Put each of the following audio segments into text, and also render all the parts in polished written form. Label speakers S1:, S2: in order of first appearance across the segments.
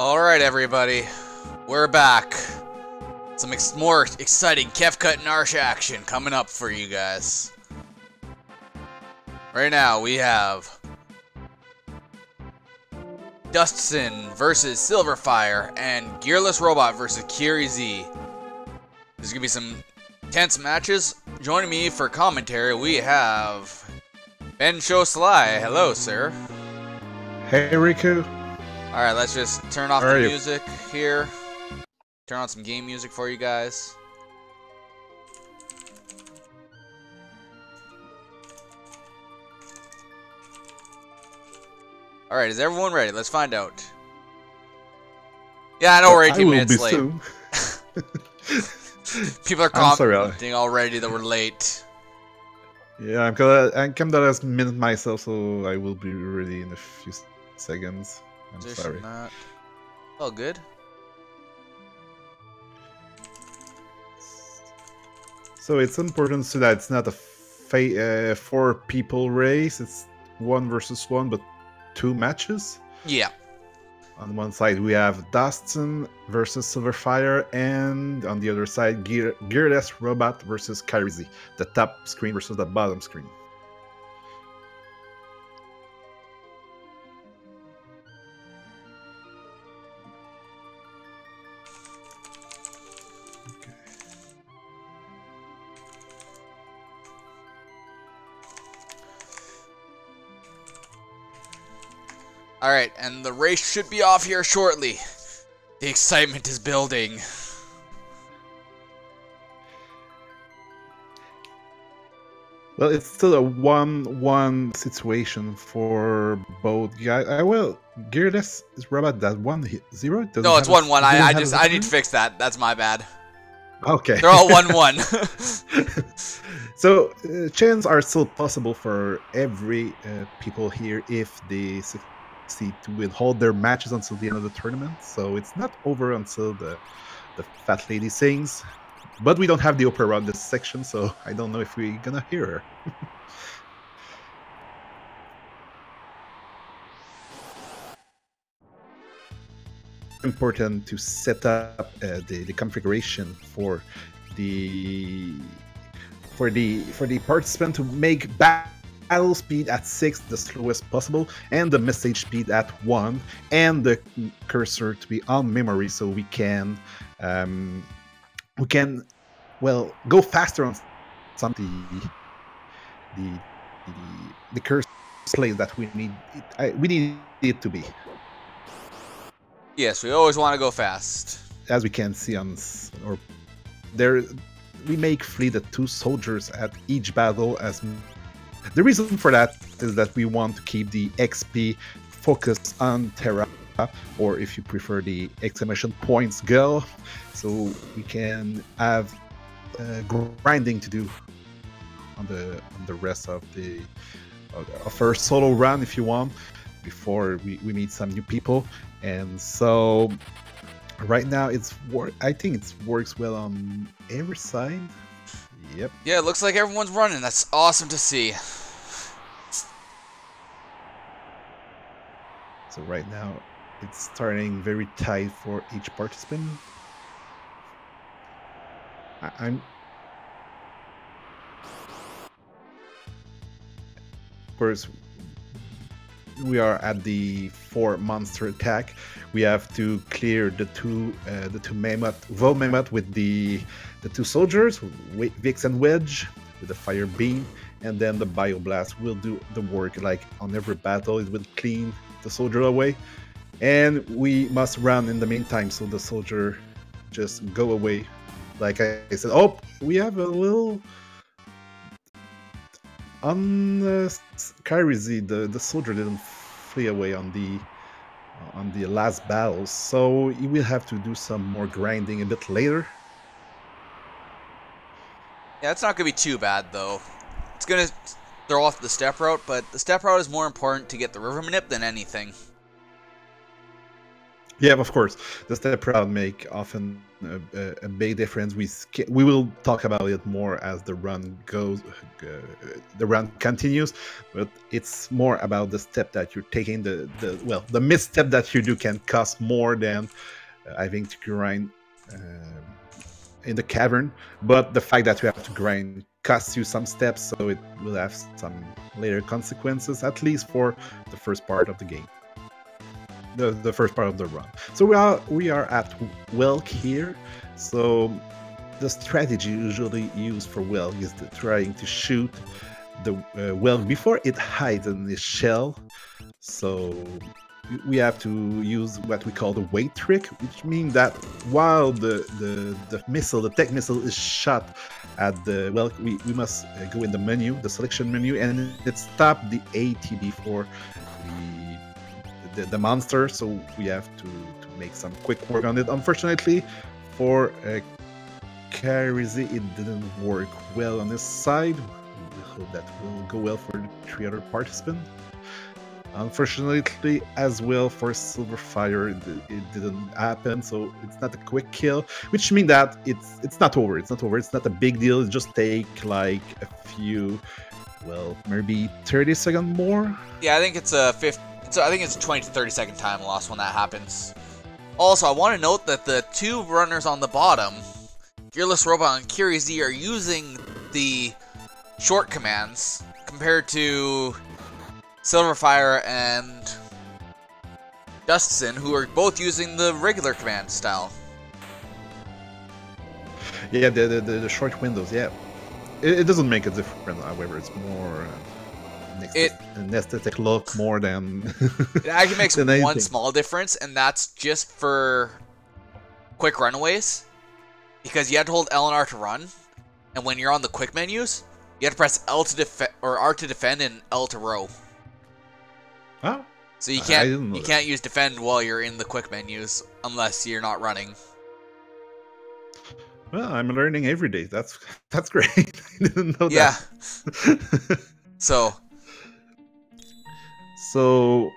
S1: Alright everybody, we're back. Some more exciting Kefka and Narshe action coming up for you guys. Right now we have Dustsen versus Sylverfyre and GearlessRobot versus KyrieZee. There's gonna be some tense matches. Joining me for commentary we have Ben Sly. Hello, sir.
S2: Hey, Riku.
S1: Alright, let's just turn off the music here. Turn on some game music for you guys. Alright, is everyone ready? Let's find out. Yeah, I know we're 18 minutes late. People are commenting already that we're late.
S2: Yeah, I'm come to last minute myself, so I will be ready in a few seconds. I'm sorry.
S1: All good.
S2: So it's important so that it's not a 4-people race. It's 1 versus 1, but 2 matches.
S1: Yeah.
S2: On one side we have Dustsen versus Sylverfyre, and on the other side GearlessRobot versus KyrieZee. The top screen versus the bottom screen.
S1: Alright, and the race should be off here shortly. The excitement is building.
S2: Well, it's still a 1-1 situation for both guys. GearlessRobot that 1-0?
S1: No, it's 1-1. I need to fix that. That's my bad.
S2: Okay.
S1: They're all 1-1.
S2: So, chances are still possible for every people here if they succeed to withhold their matches until the end of the tournament. So it's not over until the fat lady sings. But we don't have the opera on this section, so I don't know if we're gonna hear her. Important to set up the configuration for the participant to make battle speed at 6, the slowest possible, and the message speed at 1, and the cursor to be on memory, so we can well go faster on some the cursor place that we need it to be.
S1: Yes, we always want to go fast.
S2: As we can see on we make fleet the 2 soldiers at each battle. As the reason for that is that we want to keep the XP focused on Terra, or if you prefer the exclamation points girl, so we can have grinding to do on the rest of our solo run if you want, before we meet some new people. And so right now I think it works well on every side. Yep.
S1: Yeah, it looks like everyone's running. That's awesome to see.
S2: So right now it's starting very tight for each participant. Of course, we are at the 4 monster attack. We have to clear the two mammoth with the 2 soldiers, Vix and Wedge, with the fire beam, and then the bioblast will do the work. Like on every battle, it will clean the soldier away, and we must run in the meantime, so the soldier just go away. Like I said, oh, we have a little on KyrieZee, the soldier didn't flee away on the last battle, so he will have to do some more grinding a bit later.
S1: Yeah, it's not gonna be too bad though. It's gonna throw off the step route, but the step route is more important to get the river manip than anything.
S2: Yeah, of course. The step route make often a big difference. We will talk about it more as the run goes, the run continues. But it's more about the step that you're taking. The misstep that you do can cost more than having to grind in the cavern. But the fact that you have to grind costs you some steps, so it will have some later consequences, at least for the first part of the game. The first part of the run. So we are at Welk here. So the strategy usually used for Welk is trying to shoot the Welk before it hides in the shell. So we have to use what we call the wait trick, which means that while the missile, the tech missile, is shot at the Welk, we must go in the menu, the selection menu, and it stops the AT before the monster, so we have to make some quick work on it. Unfortunately, for KyrieZee, it didn't work well on this side. We hope that will go well for the 3 other participants. Unfortunately, as well for Sylverfyre, it didn't happen, so it's not a quick kill, which means that it's not over. It's not over. It's not a big deal. It just take like a few, well, maybe 30 seconds more.
S1: Yeah, I think it's a 50. So I think it's 20 to 30 second time loss when that happens. Also, I want to note that the 2 runners on the bottom, GearlessRobot and KyrieZee, are using the short commands compared to Sylverfyre and Dustsen, who are both using the regular command style.
S2: Yeah, the short windows, yeah. It doesn't make a difference, however, it's more... an aesthetic look more than
S1: it actually makes
S2: one
S1: anything. Small difference, and that's just for quick runaways, because you have to hold L and R to run, and when you're on the quick menus, you have to press L to defend or R to defend and L to row.
S2: Oh,
S1: so you can't use defend while you're in the quick menus unless you're not running.
S2: Well, I'm learning every day. That's great. I didn't know that.
S1: Yeah.
S2: So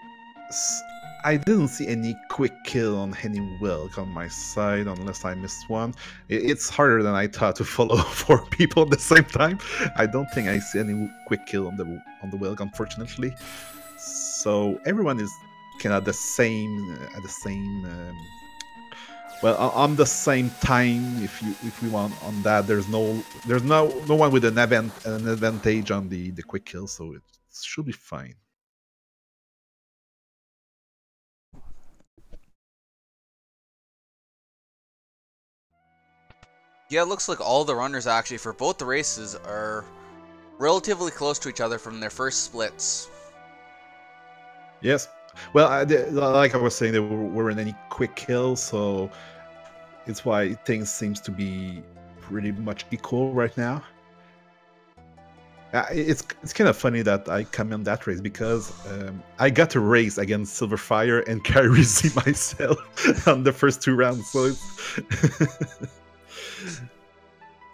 S2: I didn't see any quick kill on any Welk on my side, unless I missed one. It's harder than I thought to follow 4 people at the same time. I don't think I see any quick kill on the Welk, unfortunately. So everyone is kind of on the same time. If we want on that, there's no one with an advantage on the quick kill, so it should be fine.
S1: Yeah, it looks like all the runners actually for both the races are relatively close to each other from their first splits.
S2: Yes. Well, like I was saying, there weren't any quick kills, so it's why things seems to be pretty much equal right now. It's kind of funny that I come in that race because I got a race against Sylverfyre and KyrieZee myself on the first 2 rounds, so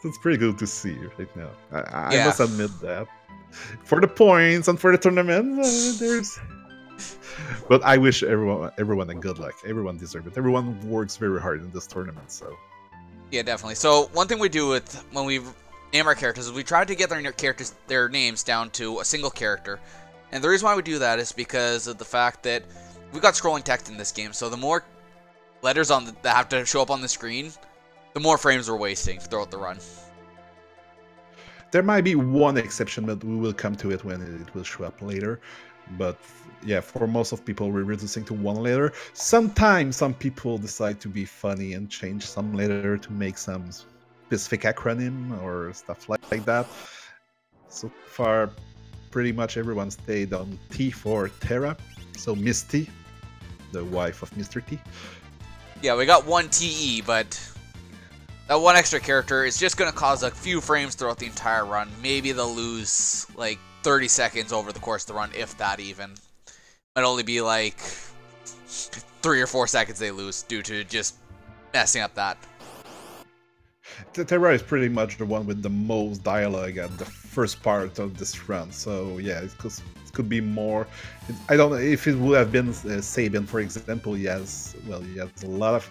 S2: it's pretty good to see right now. I must admit that. For the points and for the tournament, there's... But I wish everyone a good luck. Everyone deserves it. Everyone works very hard in this tournament, so...
S1: Yeah, definitely. So, one thing we do when we name our characters is we try to get their names down to a single character. And the reason why we do that is because of the fact that we've got scrolling text in this game, so the more letters that have to show up on the screen, the more frames we're wasting throughout the run.
S2: There might be one exception, but we will come to it when it will show up later. But yeah, for most of people, we're reducing to 1 letter. Sometimes some people decide to be funny and change some letter to make some specific acronym or stuff like that. So far, pretty much everyone stayed on T for Terra. So Miss T, the wife of Mr. T.
S1: Yeah, we got 1 TE, but that 1 extra character is just going to cause a few frames throughout the entire run. Maybe they'll lose like 30 seconds over the course of the run, if that even. Might only be like 3 or 4 seconds they lose due to just messing up that.
S2: Terra is pretty much the one with the most dialogue at the first part of this run, so yeah, it's could be more. I don't know if it would have been Sabian, for example. He has a lot of.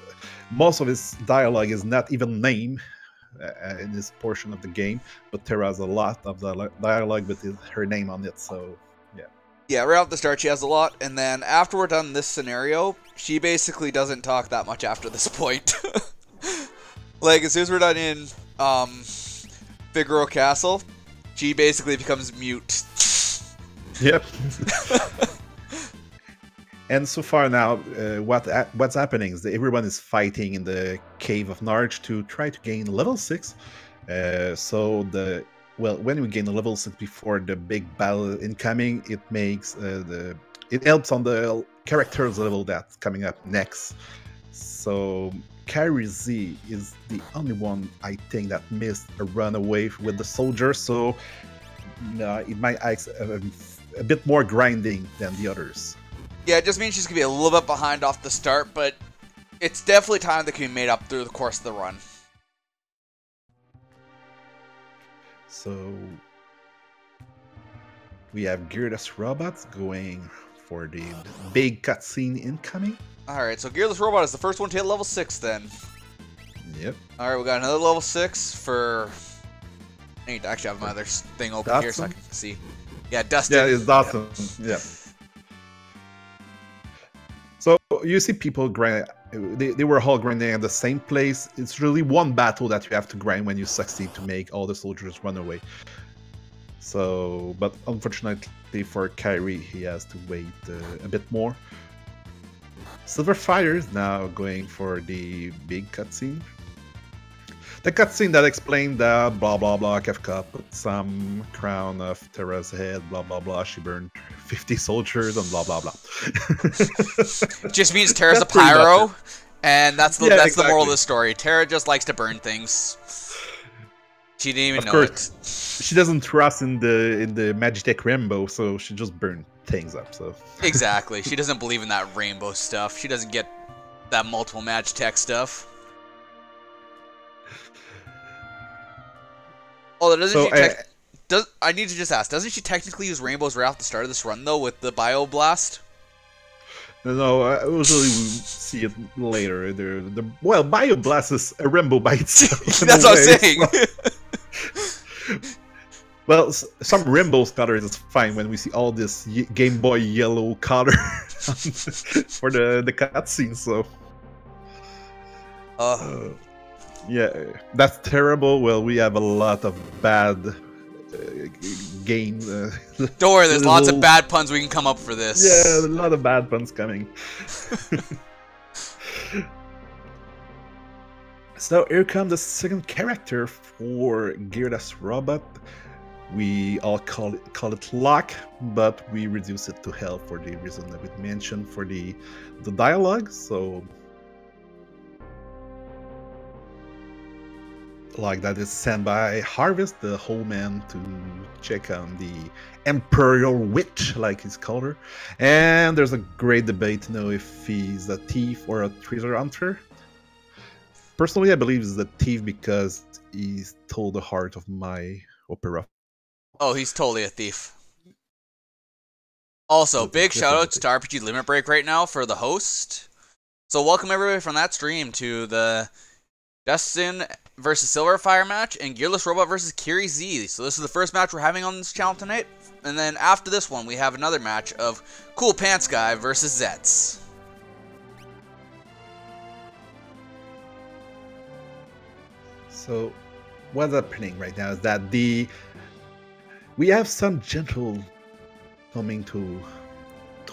S2: Most of his dialogue is not even named in this portion of the game, but Terra has a lot of dialogue with her name on it. So yeah.
S1: Yeah, right off the start she has a lot, and then after we're done this scenario, she basically doesn't talk that much after this point. Like as soon as we're done in Figaro Castle, she basically becomes mute.
S2: Yep. And so far now, what's happening is that everyone is fighting in the cave of Narshe to try to gain level 6. When we gain a level 6 before the big battle incoming, it makes it helps on the characters level that's coming up next. So KyrieZee is the only one I think that missed a runaway with the soldier, so it might ask a bit more grinding than the others.
S1: Yeah, it just means she's going to be a little bit behind off the start, but it's definitely time that can be made up through the course of the run.
S2: So we have GearlessRobot going for the big cutscene incoming.
S1: Alright, so GearlessRobot is the first one to hit level 6 then.
S2: Yep.
S1: Alright, we got another level 6 for... I need to actually have my other thing open
S2: Dustsen?
S1: here so I can see. Yeah, Dustsen.
S2: Yeah, it's Dustsen. Yeah. So you see people grind. They were all grinding at the same place. It's really one battle that you have to grind when you succeed to make all the soldiers run away. So, but unfortunately for Kyrie, he has to wait a bit more. Sylverfyre is now going for the big cutscene. The cutscene that explained that blah blah blah, Kefka put some crown of Terra's head, blah blah blah, she burned 50 soldiers and blah blah blah.
S1: Just means Terra's a pyro, and that's
S2: exactly.
S1: The moral of the story. Terra just likes to burn things. She didn't even know it.
S2: She doesn't trust in the Magitech rainbow, so she just burned things up. So
S1: exactly, she doesn't believe in that rainbow stuff. She doesn't get that multiple Magitech stuff. Oh, I need to just ask, doesn't she technically use rainbows right off the start of this run, though, with the Bioblast?
S2: No, I usually see it later. Well, Bioblast is a rainbow by itself.
S1: That's what I'm saying.
S2: So. Well, some rainbow colors is fine when we see all this Game Boy yellow color for the cutscene, so... yeah, that's terrible. Well, we have a lot of bad games.
S1: Don't worry, there's lots of bad puns we can come up for this.
S2: Yeah, a lot of bad puns coming. So here comes the second character for GearlessRobot. We all call it Lock, but we reduce it to Hell for the reason that we mentioned for the dialogue. So. Like that is sent by Harvest, the whole man, to check on the Imperial Witch, like he's called her. And there's a great debate to know if he's a thief or a treasure hunter. Personally, I believe he's a thief because he stole the heart of my opera.
S1: Oh, he's totally a thief. Also, big shout out to RPG Limit Break right now for the host. So welcome everybody from that stream to the Dustsen versus Sylverfyre match and GearlessRobot versus KyrieZee. So this is the first match we're having on this channel tonight. And then after this one, we have another match of Cool Pants Guy versus Zets.
S2: So what's happening right now is that we have some gentle coming to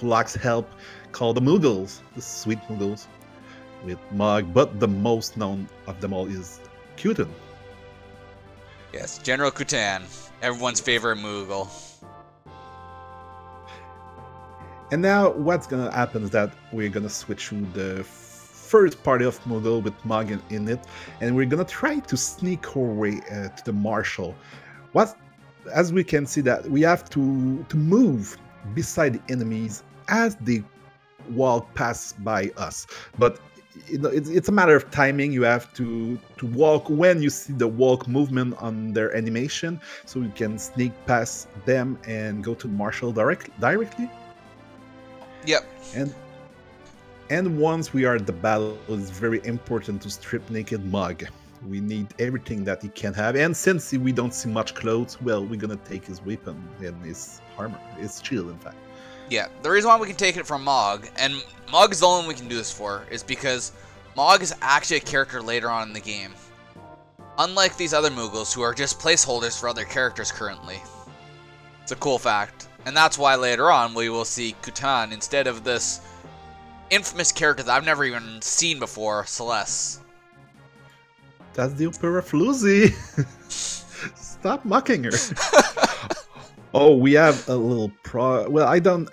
S2: Lock's help called the Moogles, the sweet Moogles with Mog, but the most known of them all is Kutan.
S1: Yes, General Kutan, everyone's favorite Moogle.
S2: And now what's gonna happen is that we're gonna switch to the first party of Moogle with Mog in it, and we're gonna try to sneak our way to the Marshal. As we can see that we have to move beside the enemies as they walk past by us, but it's a matter of timing. You have to walk when you see the walk movement on their animation, so you can sneak past them and go to Marshall directly.
S1: Yep.
S2: And once we are at the battle, it's very important to strip naked Mug. We need everything that he can have, and since we don't see much clothes, well, we're gonna take his weapon and his armor, his shield, in fact.
S1: Yeah, the reason why we can take it from Mog, and Mog is the only one we can do this for, is because Mog is actually a character later on in the game. Unlike these other Moogles who are just placeholders for other characters currently. It's a cool fact. And that's why later on we will see Kutan instead of this infamous character that I've never even seen before, Celeste.
S2: That's the Opera Floozy. Stop mocking her. Oh, we have a little well, I didn't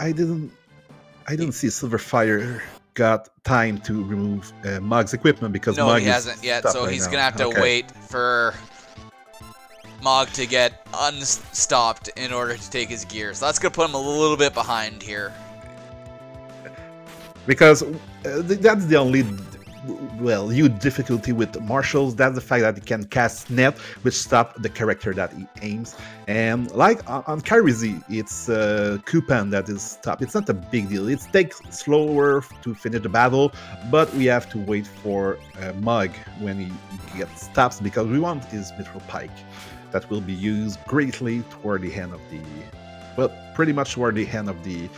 S2: see Sylverfyre got time to remove Mug's equipment because
S1: no,
S2: Mug
S1: he hasn't yet, so he's gonna have to wait for Mog to get unstopped in order to take his gear. So that's gonna put him a little bit behind here.
S2: Because that's the only huge difficulty with Marshals. That's the fact that he can cast net, which stops the character that he aims. And like on KyrieZee, it's Kupan that is stopped. It's not a big deal. It takes slower to finish the battle, but we have to wait for Mug when he gets stopped because we want his mithril pike that will be used greatly toward the end of the, well, pretty much toward the end of the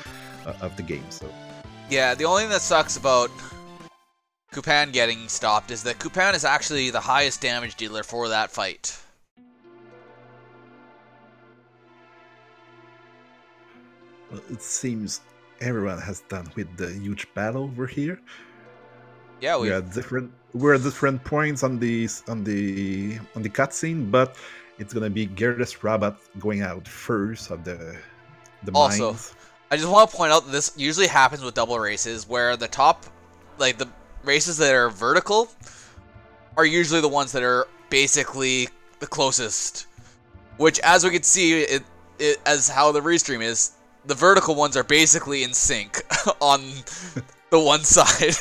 S2: game. So
S1: yeah, the only thing that sucks about Kupan getting stopped is that Kupan is actually the highest damage dealer for that fight.
S2: Well, it seems everyone has done with the huge battle over here.
S1: Yeah,
S2: we're at different points on the cutscene, but it's gonna be GearlessRobot going out first of the
S1: also,
S2: mines.
S1: I just want to point out that this usually happens with double races, where the top, like the races that are vertical are usually the ones that are basically the closest, which, as we can see, as how the restream is, the vertical ones are basically in sync on the one side.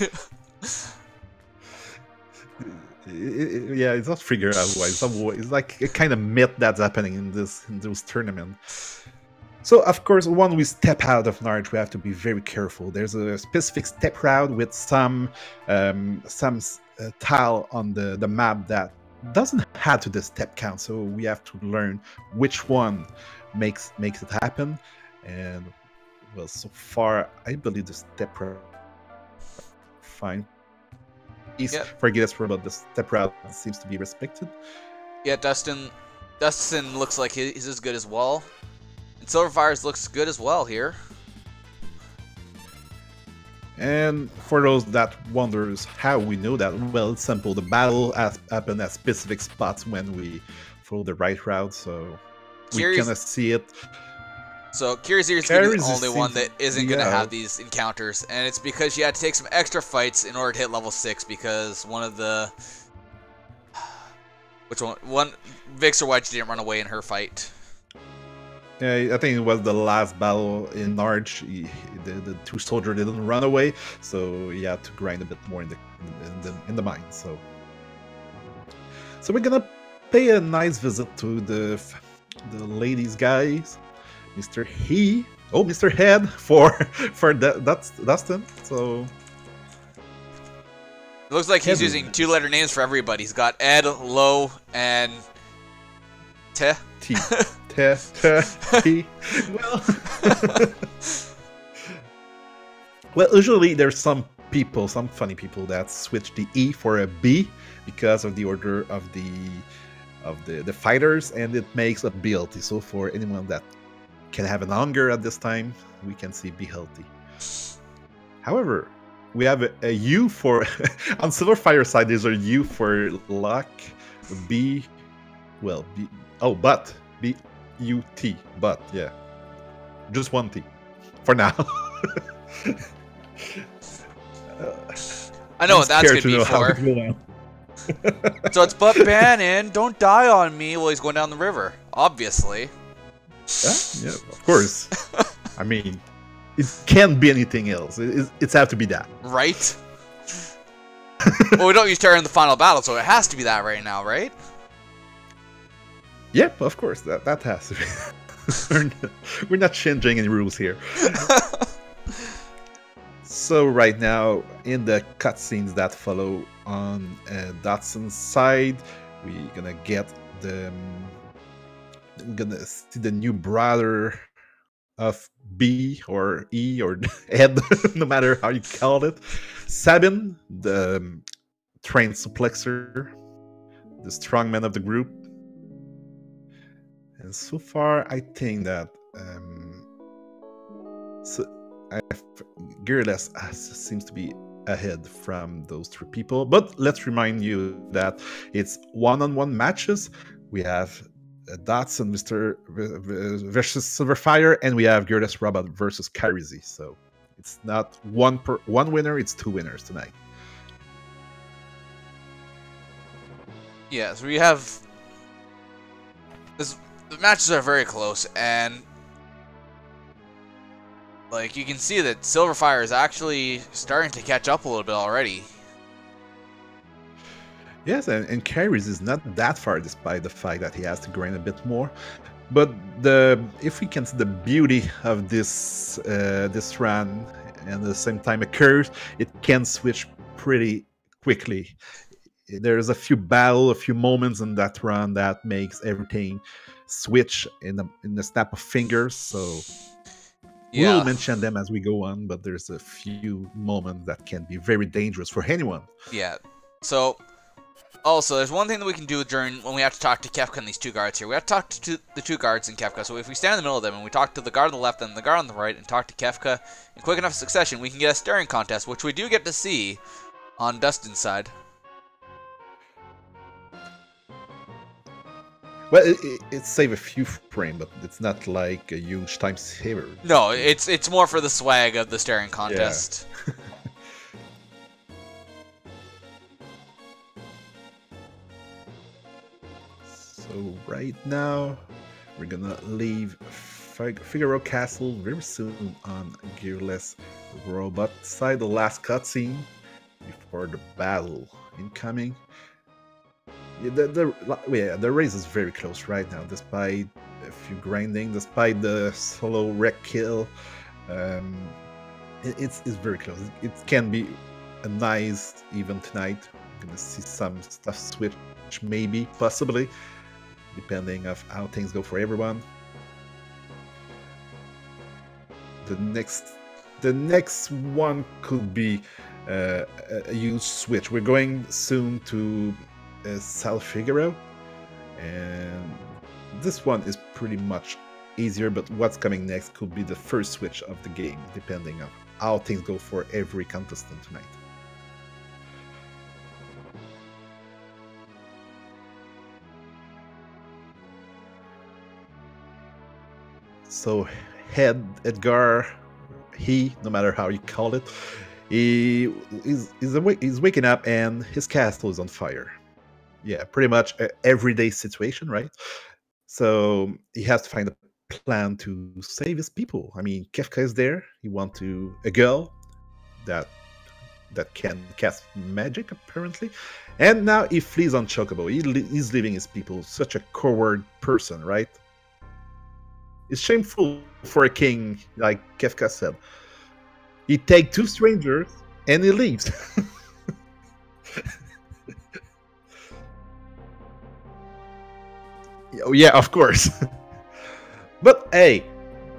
S2: Yeah, it's not figured out why. It's like a kind of myth that's happening in those tournaments. So, of course, when we step out of Narshe, we have to be very careful. There's a specific step route with some tile on the map that doesn't add to the step count. So we have to learn which one makes it happen. And, well, so far, I believe the step route fine. For GearlessRobot, the step route seems to be respected.
S1: Yeah, Dustsen looks like he's as good as well. And Sylverfyre's looks good as well here.
S2: And for those that wonders how we know that, well, it's simple. The battle happened at specific spots when we follow the right route, so we kind of see it. So
S1: KyrieZee is going to be the only one that isn't going to have these encounters, and it's because you had to take some extra fights in order to hit level 6 because one of the... Which one? Vix or Wedge didn't run away in her fight.
S2: Yeah, I think it was the last battle in Narshe. The two soldiers didn't run away, so he had to grind a bit more in the mine. So we're gonna pay a nice visit to the ladies, guys. Mr. Mr. Head for that's Dustsen. So
S1: it looks like he's using 2-letter names for everybody. He's got Ed, Lo, and T.
S2: Well, usually there's some funny people that switch the E for a B because of the order of the fighters, and it makes a be healthy. So for anyone that can have an hunger at this time, we can see be healthy. However, we have a U for on Sylverfyre side. There's a U for luck. B, well, B. Oh, but B. U-T, but yeah, just one T for now.
S1: I know what that's gonna be for. So it's but Bannon, don't die on me while he's going down the river. Obviously.
S2: Yeah, of course. I mean, it can't be anything else. It's have to be that,
S1: right? Well, we don't use Terra in the final battle, so it has to be that right now, right?
S2: Yep, of course, that has to be. We're not changing any rules here. So right now, in the cutscenes that follow on Dustsen's side, we're gonna get we're gonna see the new brother of B or E or Ed, no matter how you call it. Sabin, the trained suplexer, the strongman of the group. And so far, I think that Gearless seems to be ahead from those three people. But let's remind you that it's one-on-one matches. We have Dustsen versus Sylverfyre, and we have GearlessRobot versus KyrieZee. So it's not one winner; it's two winners tonight.
S1: Yeah, so we have this. The matches are very close, and like you can see that Sylverfyre is actually starting to catch up a little bit already.
S2: Yes, and KyrieZee is not that far, despite the fact that he has to grind a bit more. But if we can see the beauty of this this run, and at the same time a curve, it can switch pretty quickly. There's a few moments in that run that makes everything switch in the snap of fingers. So
S1: Yeah.
S2: we'll mention them as we go on, but there's a few moments that can be very dangerous for anyone.
S1: Yeah. So also, there's one thing that we can do when we have to talk to Kefka and these two guards here. We have to talk to the two guards in Kefka. So if we stand in the middle of them and we talk to the guard on the left and the guard on the right and talk to Kefka in quick enough succession, we can get a staring contest, which we do get to see on Dustsen's side.
S2: Well, it saves a few frames, but it's not like a huge time saver.
S1: No, it's more for the swag of the staring contest.
S2: Yeah. So right now, we're gonna leave Figaro Castle very soon on GearlessRobot side. The last cutscene before the battle incoming. Yeah, the race is very close right now, despite a few grinding, despite the solo wreck kill. It's very close. It can be a nice event tonight. We're gonna see some stuff switch, maybe, possibly, depending of how things go for everyone. The next one could be a huge switch. We're going soon to Sylverfyre, and this one is pretty much easier, but what's coming next could be the first switch of the game, depending on how things go for every contestant tonight. So Edgar, no matter how you call it, he's waking up and his castle is on fire. Yeah, pretty much an everyday situation, right? So he has to find a plan to save his people. I mean, Kefka is there. He wants a girl that can cast magic, apparently. And now he flees on Chocobo. He's leaving his people. Such a coward person, right? It's shameful for a king, like Kefka said. He takes two strangers and he leaves. Oh, yeah, of course. But hey,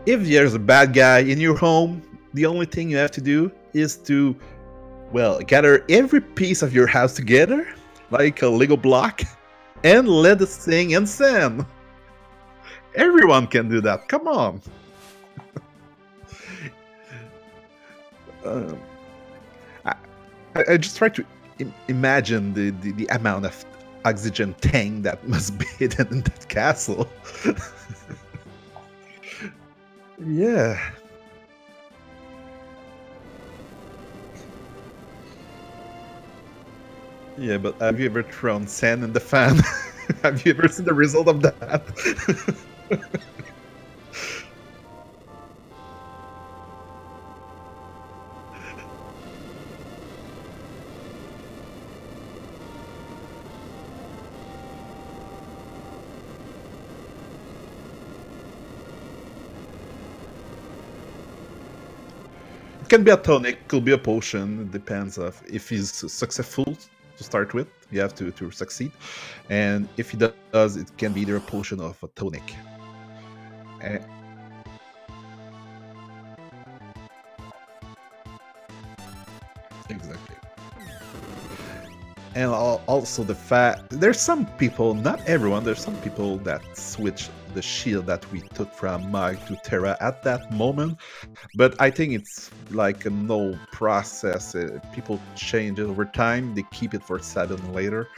S2: if there's a bad guy in your home, the only thing you have to do is to, well, gather every piece of your house together, like a Lego block, and let it sing and sing. Everyone can do that. Come on. I just try to imagine the amount of oxygen tank that must be hidden in that castle. Yeah. Yeah, but have you ever thrown sand in the fan? Have you ever seen the result of that? It can be a tonic, could be a potion. It depends of if he's successful to start with. You have to succeed, and if he does, it can be either a potion or a tonic. Exactly. And also the fact there's some people, not everyone, there's some people that switch the shield that we took from Mag to Terra at that moment, but I think it's like a no process. People change it over time, they keep it for 7 later,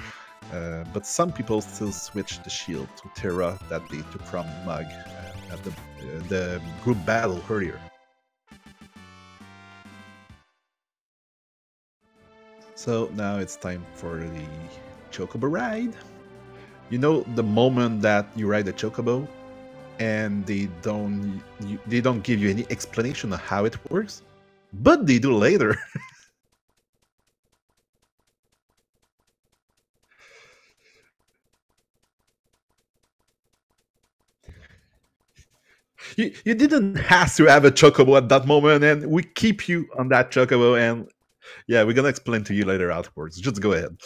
S2: but some people still switch the shield to Terra that they took from Mag at the group battle earlier. So now it's time for the Chocobo ride. You know the moment that you ride a Chocobo and they don't give you any explanation of how it works, but they do later. You didn't have to have a Chocobo at that moment, and we keep you on that Chocobo, and yeah, we're gonna explain to you later afterwards. Just go ahead.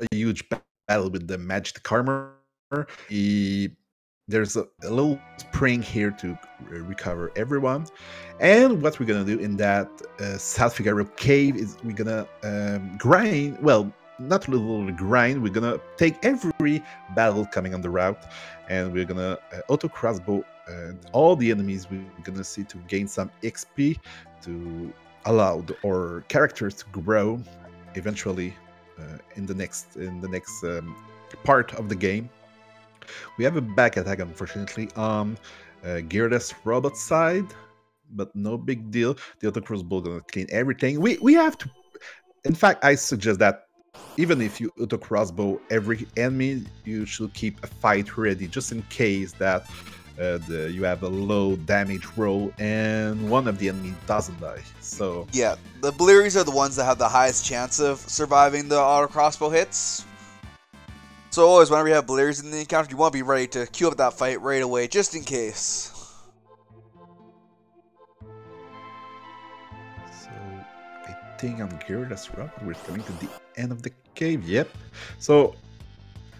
S2: A huge battle with the magic armor. There's a little spring here to recover everyone, and what we're gonna do in that South Figaro cave is we're gonna grind. Well, not a little grind. We're gonna take every battle coming on the route, and we're gonna auto crossbow all the enemies we're gonna see to gain some XP to allow our characters to grow eventually in the next part of the game. We have a back attack, unfortunately, on GearlessRobot side, but no big deal. The auto crossbow gonna clean everything. We have to. In fact, I suggest that even if you auto crossbow every enemy, you should keep a fight ready just in case that you have a low damage roll and one of the enemy doesn't die. So
S1: yeah, the Blearies are the ones that have the highest chance of surviving the auto crossbow hits. So always, whenever you have Blearies in the encounter, you want to be ready to queue up that fight right away, just in case.
S2: So I think on GearlessRobot we're coming to the end of the cave. Yep. So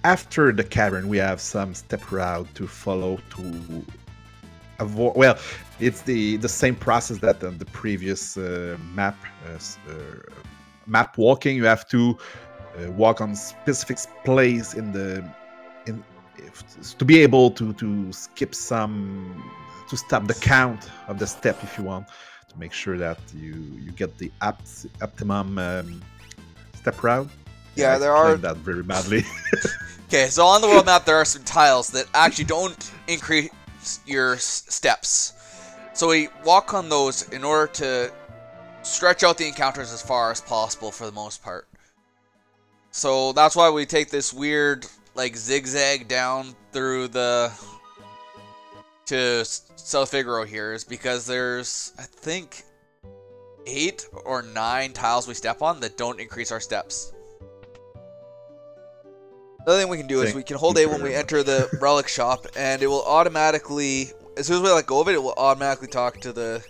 S2: after the cavern, we have some step route to follow to avoid. Well, it's the same process that on the previous map walking. You have to walk on specific place to be able to skip some, to stop the count of the step if you want, to make sure that you get the optimum step route.
S1: Yeah, there are
S2: that very badly.
S1: Okay, so on the world map there are some tiles that actually don't increase your steps. So we walk on those in order to stretch out the encounters as far as possible for the most part. So that's why we take this weird like zigzag down through to South Figaro here, is because there's, I think, 8 or 9 tiles we step on that don't increase our steps. Another thing we can do is we can hold A when we enter the relic shop, and it will automatically, as soon as we let go of it, it will automatically talk to the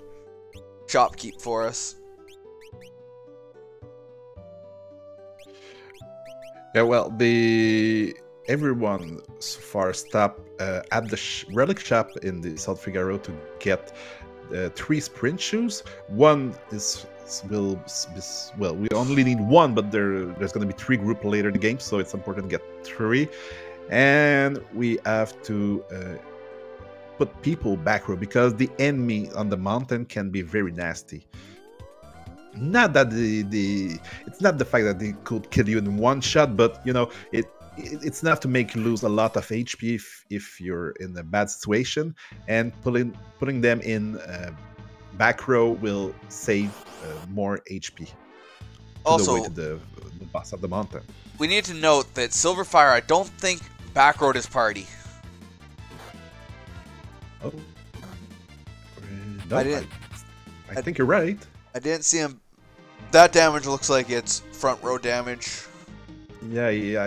S1: shopkeep for us.
S2: Yeah, well, everyone so far stop at the relic shop in the South Figaro to get 3 sprint shoes. One well, we only need 1, but there's going to be 3 group later in the game, so it's important to get 3. And we have to put people back row, because the enemy on the mountain can be very nasty. Not that it's not the fact that they could kill you in one shot, but you know it's enough to make you lose a lot of HP if you're in a bad situation, and putting them in back row will save more HP.
S1: Also,
S2: to the boss of the mountain.
S1: We need to note that Sylverfyre, I don't think backroad his party.
S2: Oh, no, I think you're right.
S1: I didn't see him. That damage looks like it's front row damage.
S2: Yeah, he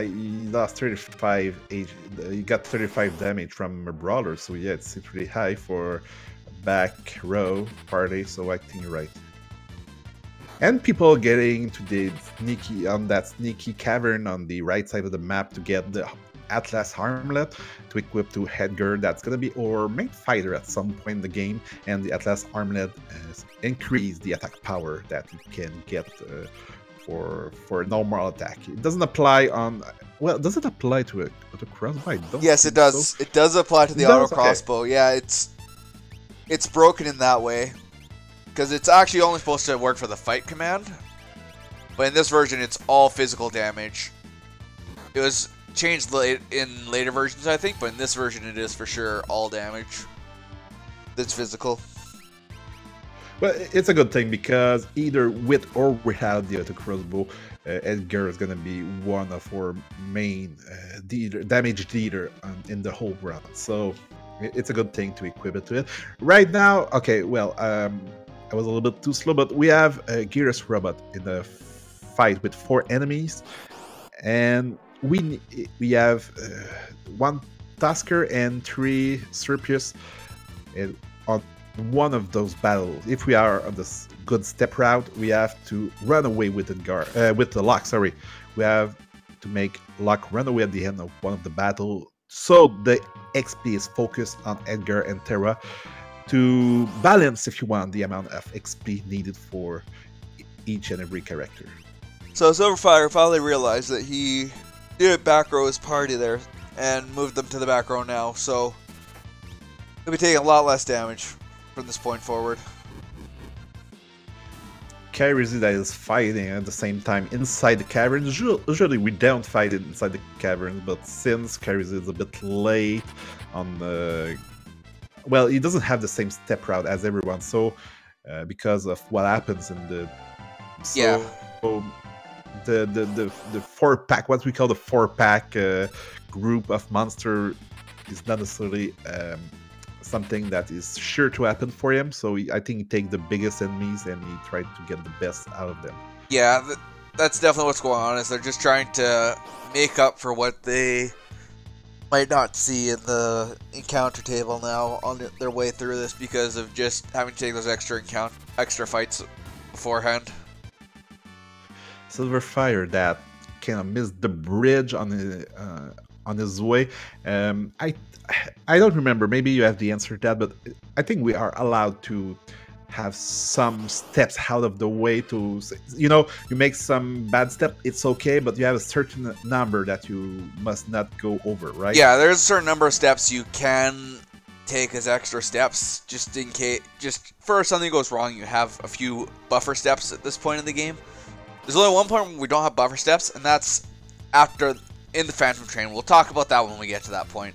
S2: lost 35 H. He got 35 damage from a brawler, so yeah, it's pretty high for a back row party. So I think you're right. And people getting to the sneaky cavern on the right side of the map to get the Atlas Armlet to equip to Edgar. That's gonna be our main fighter at some point in the game, and the Atlas Armlet increase the attack power that you can get for normal attack. It doesn't apply on. Well, does it apply to a crossbow?
S1: Yes, it does. So. It does apply to the auto crossbow. Okay. Yeah, it's broken in that way. Because it's actually only supposed to work for the fight command. But in this version, it's all physical damage. It was changed in later versions, I think. But in this version, it is for sure all damage that's physical.
S2: But it's a good thing because either with or without the auto crossbow, Edgar is going to be one of our main damage dealer in the whole run. So it's a good thing to equip it to it. Right now, okay, well, I was a little bit too slow, but we have a GearlessRobot in the fight with 4 enemies, and we have 1 Tusker and 3 Serpius on one of those battles. If we are on this good step route, we have to run away with the Lock. Sorry, we have to make Lock run away at the end of one of the battle, so the XP is focused on Edgar and Terra, to balance, if you want, the amount of XP needed for each and every character.
S1: So Sylverfyre finally realized that he did back row his party there and moved them to the back row now, so he'll be taking a lot less damage from this point forward.
S2: KyrieZee that is fighting at the same time inside the cavern. Usually we don't fight it inside the cavern, but since KyrieZee is a bit late on the... Well, he doesn't have the same step route as everyone, so because of what happens in the... So,
S1: yeah.
S2: The 4-pack, what we call the 4-pack group of monster is not necessarily something that is sure to happen for him. So I think he takes the biggest enemies and he tried to get the best out of them.
S1: Yeah, that's definitely what's going on. Is they're just trying to make up for what they might not see in the encounter table now on their way through this because of just having to take those extra fights beforehand.
S2: Sylverfyre that kind of missed the bridge on his way. I don't remember. Maybe you have the answer to that, but I think we are allowed to have some steps out of the way to, you know, you make some bad step, it's okay, but you have a certain number that you must not go over, right?
S1: Yeah, there's a certain number of steps you can take as extra steps, just in case, just for something goes wrong, you have a few buffer steps at this point in the game. There's only one point where we don't have buffer steps, and that's after in the Phantom Train. We'll talk about that when we get to that point.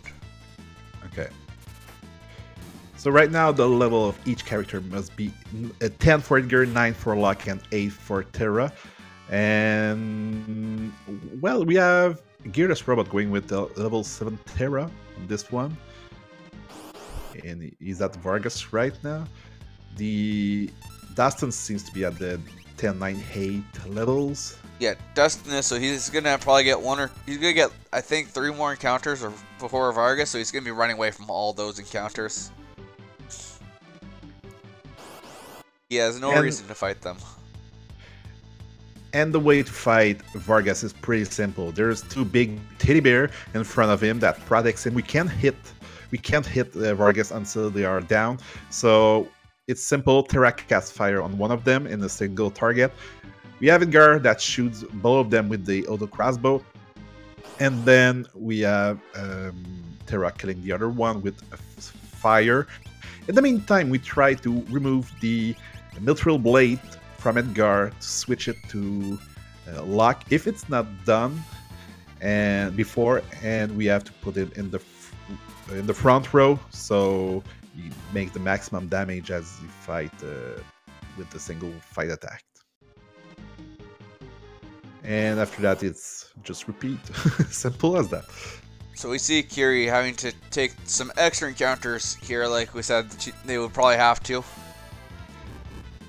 S2: Okay. So right now the level of each character must be 10 for Edgar, 9 for Locke, and 8 for Terra. And well, we have GearlessRobot going with the level 7 Terra on this one. And he's at Vargas right now. The Dustsen seems to be at the 10, 9, 8 levels.
S1: Yeah, Dustsen, so he's gonna probably get he's gonna get, I think, 3 more encounters or before Vargas, so he's gonna be running away from all those encounters. He has no reason to fight them.
S2: And the way to fight Vargas is pretty simple. There's 2 big teddy bear in front of him that protects him. We can't hit Vargas until they are down. So it's simple. Terra casts fire on one of them in a single target. We have Edgar that shoots both of them with the auto crossbow. And then we have Terra killing the other one with fire. In the meantime, we try to remove the mithril blade from Edgar to switch it to Locke if it's not done and we have to put it in the front row, so you make the maximum damage as you fight with the single fight attack. And after that, it's just repeat. Simple as that.
S1: So we see Kyrie having to take some extra encounters here, like we said they would probably have to.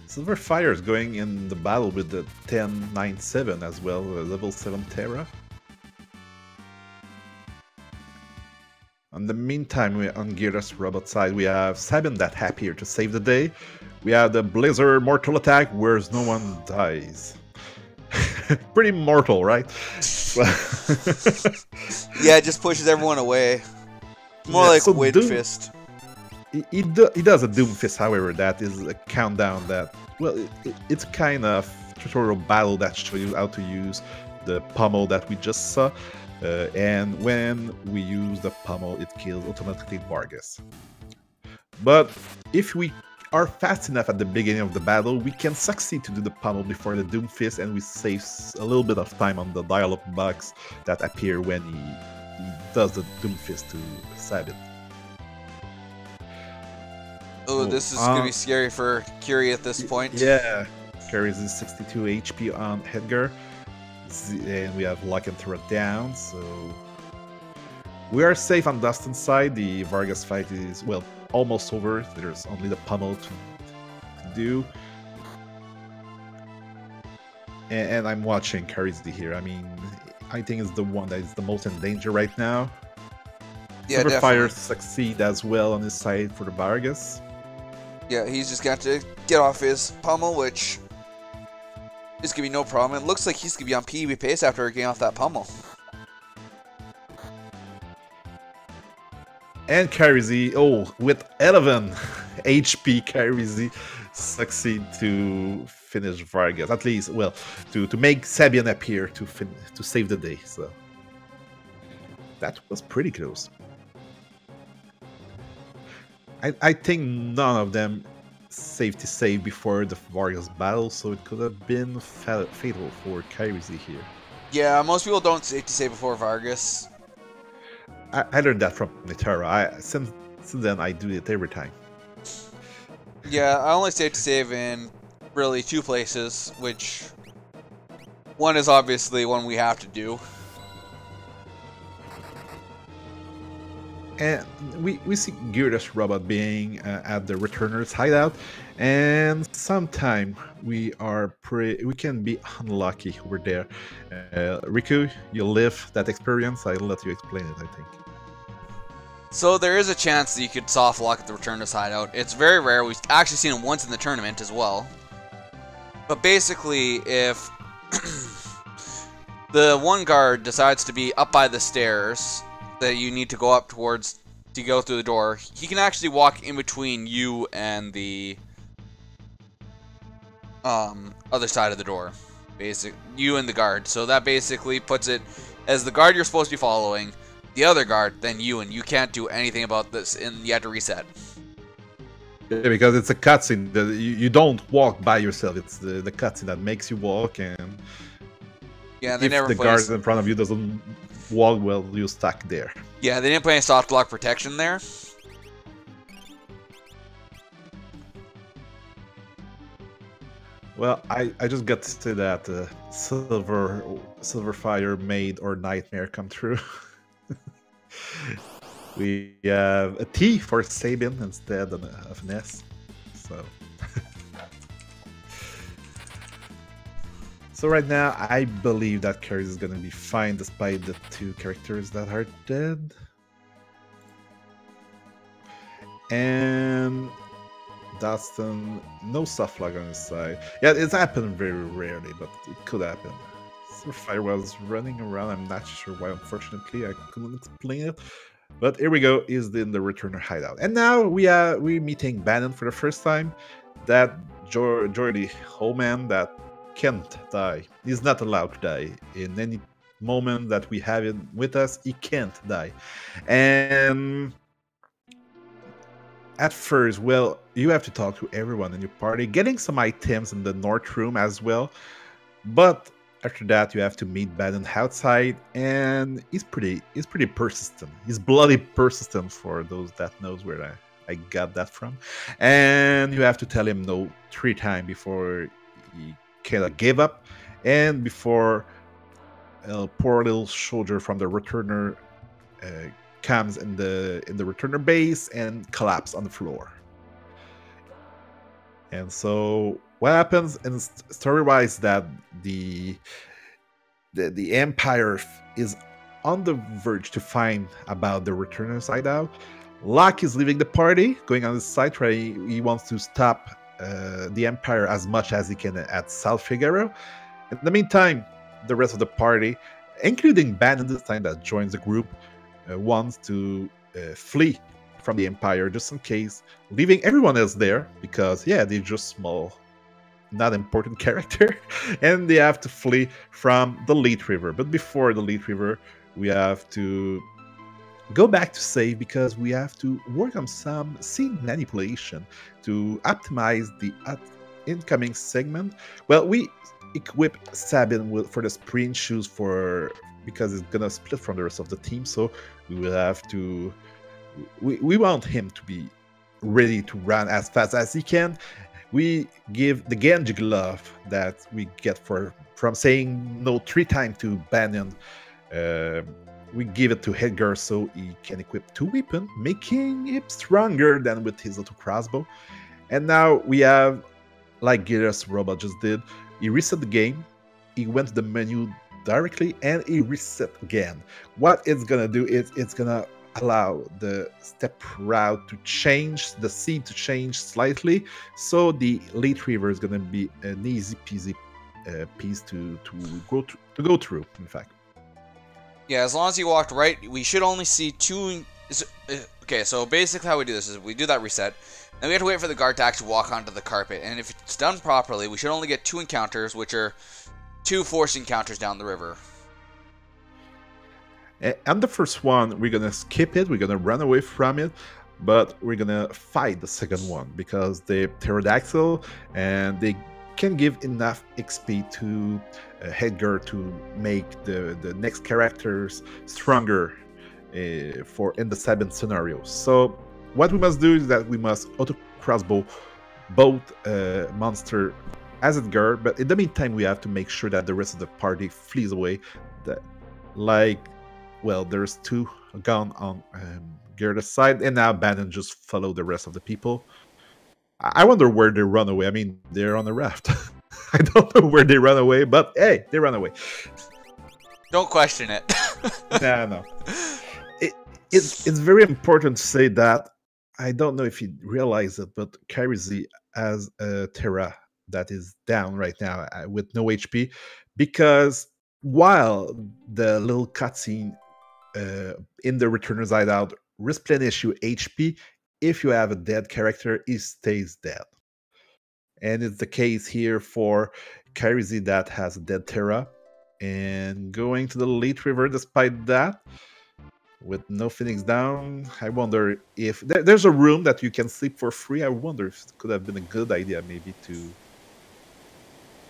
S2: Sylverfyre is going in the battle with the 10-9-7 as well, level 7 Terra. In the meantime, on GearlessRobot side, we have Sabin that happier to save the day. We have the Blizzard Mortal Attack, where no one dies. Pretty mortal, right?
S1: Yeah, it just pushes everyone away. More like
S2: so
S1: Wind Fist.
S2: He does a Doom Fist, however, that is a countdown that, well, it's kind of tutorial battle that shows you how to use the pummel that we just saw. And when we use the pummel, it kills automatically Vargas. But if we are fast enough at the beginning of the battle, we can succeed to do the pummel before the Doom Fist, and we save a little bit of time on the dialogue box that appear when he does the Doom Fist to Sabin.
S1: Oh, this is gonna be scary for Kyrie at this point.
S2: Yeah, KyrieZee 62 HP on Edgar, and we have Lock and Throw down, so we are safe on Dustsen's side. The Vargas fight is, well, almost over. There's only the pummel to do. And I'm watching KyrieZee here. I mean, I think it's the one that is the most in danger right now.
S1: Yeah,
S2: Sylverfyre succeed as well on his side for the Vargas.
S1: Yeah, he's just got to get off his pummel, which is gonna be no problem. It looks like he's gonna be on PB pace after getting off that pummel.
S2: And KyrieZee, oh, with 11 HP, KyrieZee succeed to finish Vargas. At least, well, to make Sabian appear to save the day. So that was pretty close. I think none of them save before the Vargas battle, so it could have been fatal for KyrieZee here.
S1: Yeah, most people don't save before Vargas.
S2: I learned that from Nitara. Since then, I do it every time.
S1: Yeah, I only save in really two places, which one is obviously one we have to do.
S2: And we see GearlessRobot being at the returner's hideout, and sometime we can be unlucky over there. Riku, you live that experience. I'll let you explain it, I think.
S1: So there is a chance that you could soft lock at the returner's hideout. It's very rare. We've actually seen it once in the tournament as well. But basically, if the one guard decides to be up by the stairs that you need to go up towards to go through the door, he can actually walk in between you and the other side of the door. You and the guard. So that basically puts it as the guard you're supposed to be following, the other guard, then you, and you can't do anything about this, and you have to reset.
S2: Yeah, because it's a cutscene that you don't walk by yourself. It's the cutscene that makes you walk, and
S1: yeah, they
S2: if the guard in front of you doesn't walk well, you're stuck there.
S1: Yeah, they didn't put any soft lock protection there.
S2: Well, I just got to say that Sylverfyre made our nightmare come true. We have a T for Sabin instead of an S. So right now, I believe that KyrieZee is going to be fine despite the two characters that are dead. And Dustsen, no soft lock on his side. Yeah, it's happened very rarely, but it could happen. Sylverfyre was running around. I'm not sure why, unfortunately. I couldn't explain it. But here we go, is in the returner hideout. And now we're meeting Bannon for the first time. That Jordy Holman that can't die. He's not allowed to die. In any moment that we have him with us, he can't die. And at first, well, you have to talk to everyone in your party, getting some items in the North Room as well. But after that, you have to meet Bannon outside, and he's pretty persistent. He's bloody persistent, for those that knows where I got that from. And you have to tell him no 3 times before he kind of gave up, and before a poor little soldier from the returner comes in the returner base and collapse on the floor. And so what happens in story-wise that the Empire is on the verge to find about the Returner's hideout. Locke is leaving the party, going on his side try. He wants to stop the Empire as much as he can at South Figaro. In the meantime, the rest of the party, including Bannon this time that joins the group, wants to flee from the Empire just in case, leaving everyone else there because, yeah, they're just small, not important character, and they have to flee from the Lead River. But before the Lead River, we have to go back to save because we have to work on some scene manipulation to optimize the incoming segment. Well, we equip Sabin for the sprint shoes because it's gonna split from the rest of the team, so we will have to we want him to be ready to run as fast as he can. We give the Genji glove that we get from saying no 3 times to Banyan. We give it to Edgar so he can equip 2 weapons, making him stronger than with his auto crossbow. And now we have, like GearlessRobot just did, he reset the game, he went to the menu directly, and he reset again. What it's gonna do is it's gonna allow the step route to change, the seed to change slightly, so the Lead River is gonna be an easy peasy piece to go through, in fact.
S1: Yeah, as long as you walked right, we should only see 2... Okay, so basically how we do this is we do that reset, then we have to wait for the guard to actually walk onto the carpet, and if it's done properly, we should only get 2 encounters, which are 2 force encounters down the river.
S2: And the first one, we're gonna skip it, we're gonna run away from it, but we're gonna fight the second one because they're pterodactyl and they can give enough XP to Edgar to make the next characters stronger in the 7 scenarios. So what we must do is that we must auto crossbow both monster as Edgar, but in the meantime we have to make sure that the rest of the party flees away. Well, there's 2 gone on Gerda's side, and now Bannon just follow the rest of the people. I wonder where they run away. I mean, they're on a raft. I don't know where they run away, but hey, they run away.
S1: Don't question it.
S2: No. It's very important to say that, I don't know if you realize it, but KyrieZee has a Terra that is down right now with no HP, because while the little cutscene in the Returner's Hideout replenish your HP, if you have a dead character, he stays dead. And it's the case here for KyrieZee that has a dead Terra. And going to the Lead River despite that, with no Phoenix down, I wonder if... There's a room that you can sleep for free. I wonder if it could have been a good idea maybe to...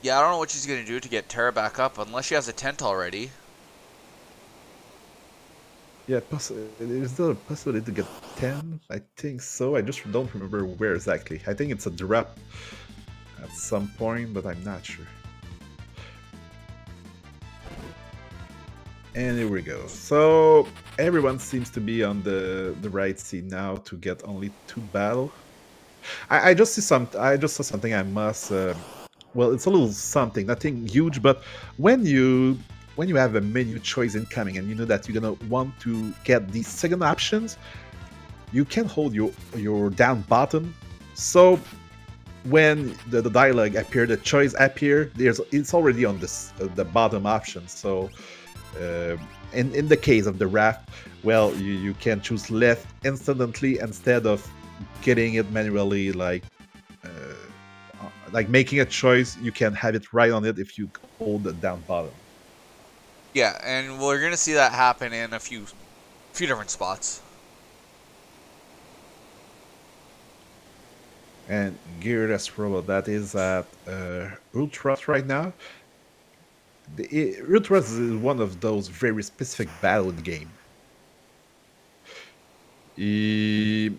S1: Yeah, I don't know what she's going to do to get Terra back up, unless she has a tent already.
S2: Yeah, is there a possibility to get 10? I think so. I just don't remember where exactly. I think it's a drop at some point, but I'm not sure. And here we go. So everyone seems to be on the right seat now to get only 2 battle. I just saw something I must... well, it's a little something, nothing huge, but when you have a menu choice incoming and you know that you're gonna want to get the second options, you can hold your down button. So when the dialogue appear, the choice appear, it's already on the bottom option. So in the case of the raft, well, you can choose left instantly instead of getting it manually, like making a choice. You can have it right on it if you hold the down button.
S1: Yeah, and we're gonna see that happen in a few different spots.
S2: And GearlessRobot, that is at Ultras right now. The Ultras is one of those very specific battle in the game. The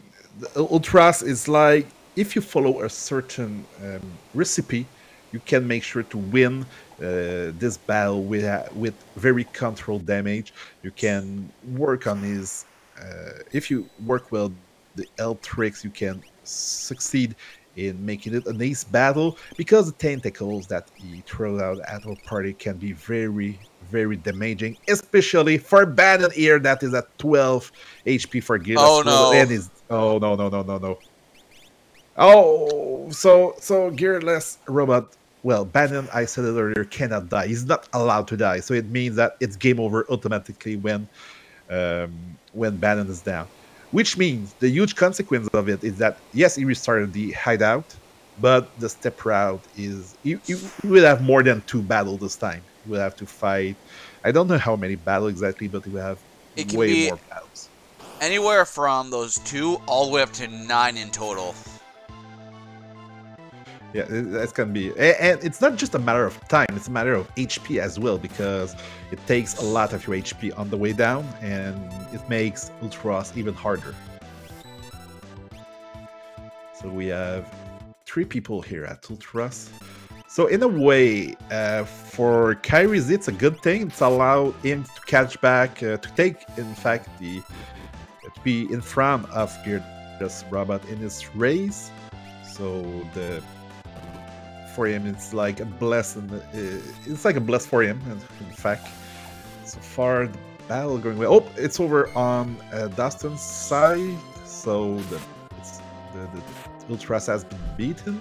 S2: Ultras is like, if you follow a certain recipe, you can make sure to win this battle with very controlled damage. You can work on his... if you work well the L tricks, you can succeed in making it an ace battle because the tentacles that he throws out at our party can be very, very damaging, especially for Bannon here that is at 12 HP for
S1: Oh
S2: GearlessRobot
S1: no.
S2: and is no. Oh, so GearlessRobot. Well, Bannon, I said it earlier, cannot die. He's not allowed to die, so it means that it's game over automatically when Bannon is down. Which means the huge consequence of it is that yes, he restarted the hideout, but the step route is you will have more than 2 battles this time. You will have to fight. I don't know how many battles exactly, but you will have
S1: It can
S2: way
S1: be
S2: more battles.
S1: anywhere from those 2 all the way up to 9 in total.
S2: Yeah, that's gonna be, and it's not just a matter of time; it's a matter of HP as well, because it takes a lot of your HP on the way down, and it makes Ultras even harder. So we have 3 people here at Ultras. So in a way, for KyrieZee, it's a good thing. It's allowed him to catch back, to take, in fact, to be in front of GearlessRobot in his race. So for him, it's like a blessing. It's like a bless for him, in fact. So far, the battle going well. Oh, it's over on Dustsen's side. So the Ultras has been beaten.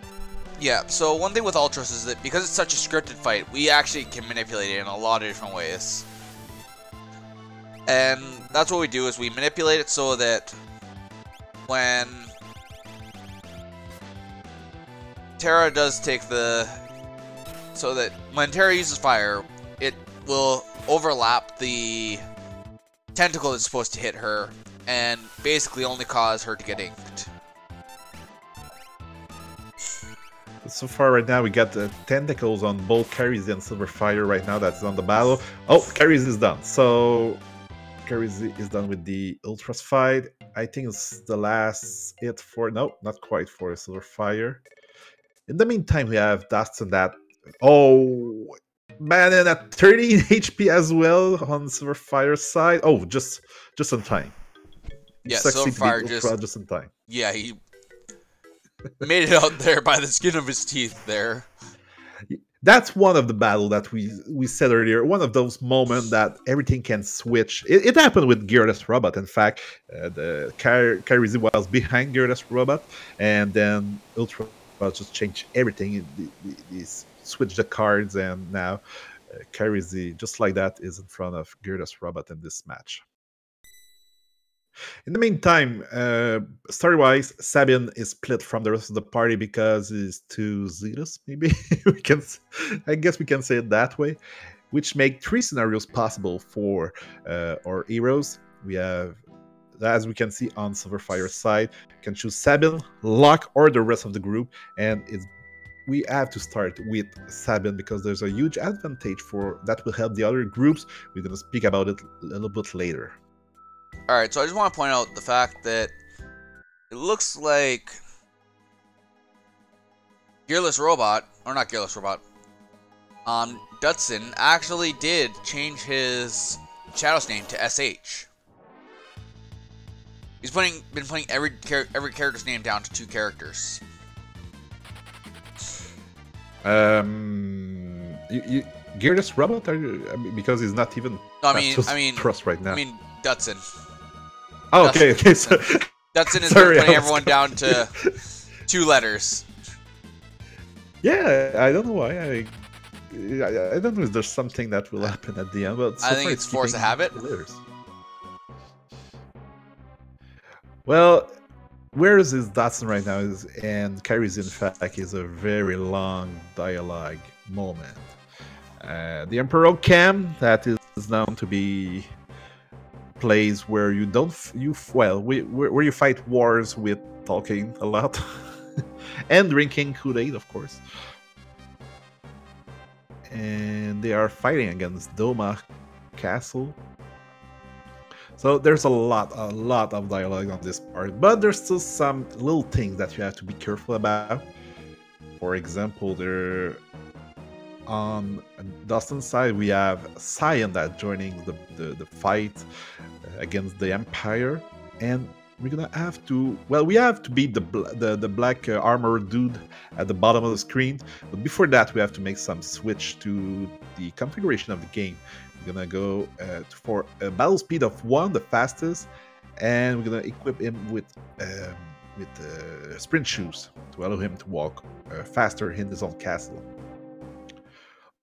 S1: Yeah, so one thing with Ultras is that because it's such a scripted fight, we actually can manipulate it in a lot of different ways. And that's what we do, is we manipulate it so that when Terra does take so that when Terra uses fire, it will overlap the tentacle that's supposed to hit her and basically only cause her to get inked.
S2: So far right now we got the tentacles on both KyrieZee and Sylverfyre right now that's on the battle. Oh, KyrieZee is done. So KyrieZee is done with the Ultras fight. I think it's the last hit for, no, not quite, for Sylverfyre. In the meantime, we have Dustsen that, oh man, and at 13 HP as well on Sylverfyre's side. Oh, just in time.
S1: Yeah, Sylverfyre
S2: just in time.
S1: Yeah, he made it out there by the skin of his teeth there.
S2: That's one of the battle that we said earlier. One of those moments that everything can switch. It happened with GearlessRobot. In fact, the KyrieZee was behind GearlessRobot, and then Ultra just changed everything. He switched the cards, and now KyrieZee, just like that, is in front of GearlessRobot in this match. In the meantime, story-wise, Sabin is split from the rest of the party because he's too zealous, maybe? I guess we can say it that way, which make 3 scenarios possible for our heroes. We have, as we can see on Sylverfyre's side, you can choose Sabin, Locke, or the rest of the group, and we have to start with Sabin because there's a huge advantage that will help the other groups. We're going to speak about it a little bit later.
S1: Alright, so I just want to point out the fact that it looks like GearlessRobot, or not GearlessRobot, Dustsen actually did change his Shadow's name to SH. He's been putting every character's name down to 2 characters.
S2: GearlessRobot, because he's not even.
S1: No, I mean,
S2: trust right now.
S1: I mean Dustsen.
S2: Oh, okay. So,
S1: Dustsen is putting everyone down to 2 letters.
S2: Yeah, I don't know why. I don't know if there's something that will happen at the end, but so
S1: I think it's force of habit.
S2: Well, where is Dustsen right now? And KyrieZee, in fact, is a very long dialogue moment. The Emperor Cam, that is known to be place where you where you fight wars with talking a lot and drinking Kool-Aid, of course. And they are fighting against Doma Castle. So there's a lot of dialogue on this part, but there's still some little things that you have to be careful about. For example, there on Dustsen's side, we have Cyan that joining the fight against the Empire, and we're gonna have to. Well, we have to beat the black armor dude at the bottom of the screen. But before that, we have to make some switch to the configuration of the game. We're gonna go for a battle speed of 1, the fastest, and we're gonna equip him with sprint shoes to allow him to walk faster in his own castle.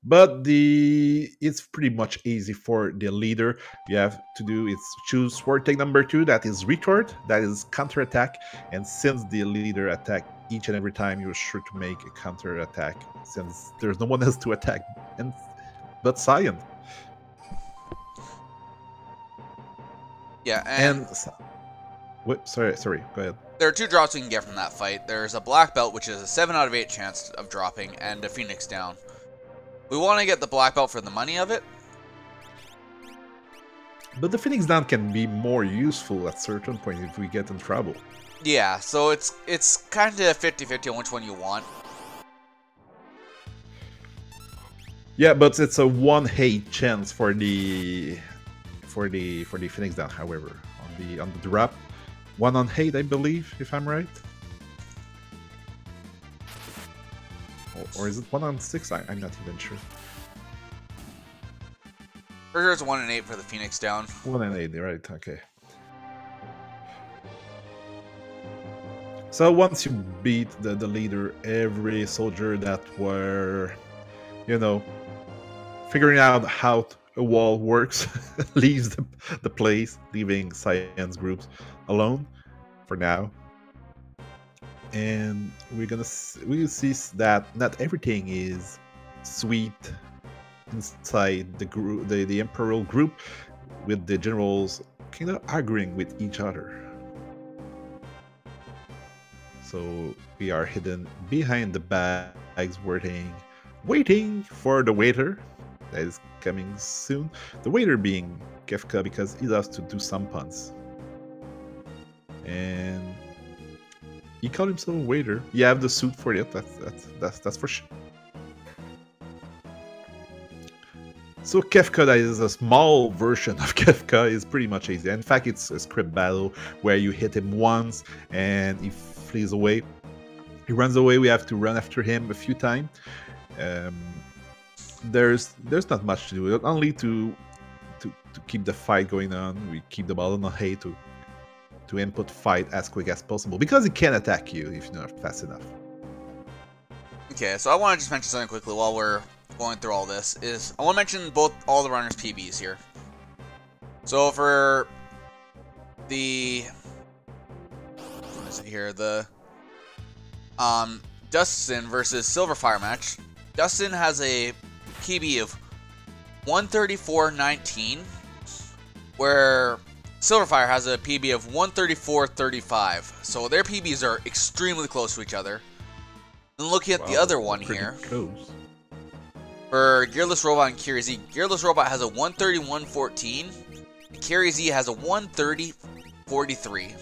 S2: But it's pretty much easy for the leader. You have to do is choose sword tech number 2, that is retort, that is counter attack, and since the leader attack each and every time, you're sure to make a counter attack since there's no one else to attack but Cyan.
S1: Yeah, and
S2: wait, sorry, go ahead.
S1: There are 2 drops we can get from that fight. There's a black belt, which is a 7 out of 8 chance of dropping, and a phoenix down. We want to get the black belt for the money of it.
S2: But the phoenix down can be more useful at certain point if we get in trouble.
S1: Yeah, so it's kind of 50-50 on which one you want.
S2: Yeah, but it's a 1/8 chance for the phoenix down. However, on the drop, 1 on 8, I believe, if I'm right. Or is it 1 on 6? I'm not even sure.
S1: For sure it's 1 in 8 for the phoenix down.
S2: 1 in 8, right? Okay. So once you beat the leader, every soldier that were, figuring out how a wall works leaves the place, leaving Cyan's groups alone for now. And we'll see that not everything is sweet inside the group, the imperial group, with the generals kind of arguing with each other. So we are hidden behind the bags, waiting for the waiter that is coming soon. The waiter being Kefka, because he loves to do some puns. And he called himself a waiter. You have the suit for it. That's for sure. So Kefka, that is a small version of Kefka, is pretty much easy. In fact, it's a script battle where you hit him once and he flees away. He runs away. We have to run after him a few times. There's not much to do. Only to keep the fight going on. We keep the ball on the hay to input fight as quick as possible, because it can attack you if you're not fast enough.
S1: Okay, so I want to just mention something quickly while we're going through all this. I want to mention all the runners' PBs here. So for the Dustsen versus Sylverfyre match, Dustsen has a PB of 134.19, where Sylverfyre has a PB of 134.35. So their PBs are extremely close to each other. And looking at the other one here,
S2: close.
S1: For GearlessRobot and KyrieZee, GearlessRobot has a 131.14, and KyrieZee has a 130.43.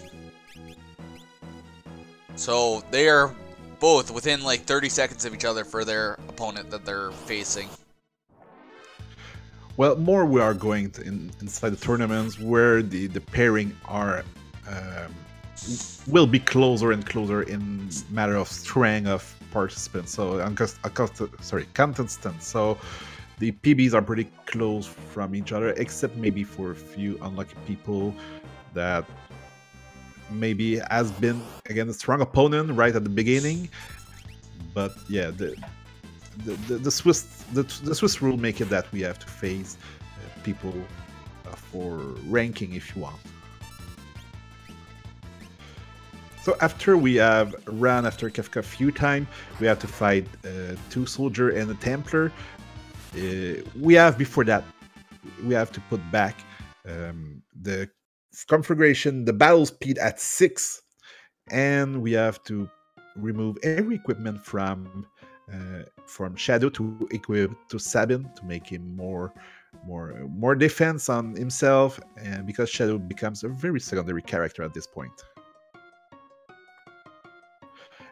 S1: So they are both within like 30 seconds of each other for their opponent that they're facing.
S2: Well, more we are going to inside the tournaments where the pairing are will be closer and closer in matter of strength of participants. So contestants. So the PBs are pretty close from each other, except maybe for a few unlucky people that maybe has been again a strong opponent right at the beginning. But yeah, the Swiss rule make it that we have to face people for ranking if you want. So after we have run after Kefka a few times, we have to fight 2 soldier and a Templar. Before that, we have to put back the configuration, the battle speed at 6, and we have to remove every equipment from Shadow to equip to Sabin to make him more defense on himself, and because Shadow becomes a very secondary character at this point.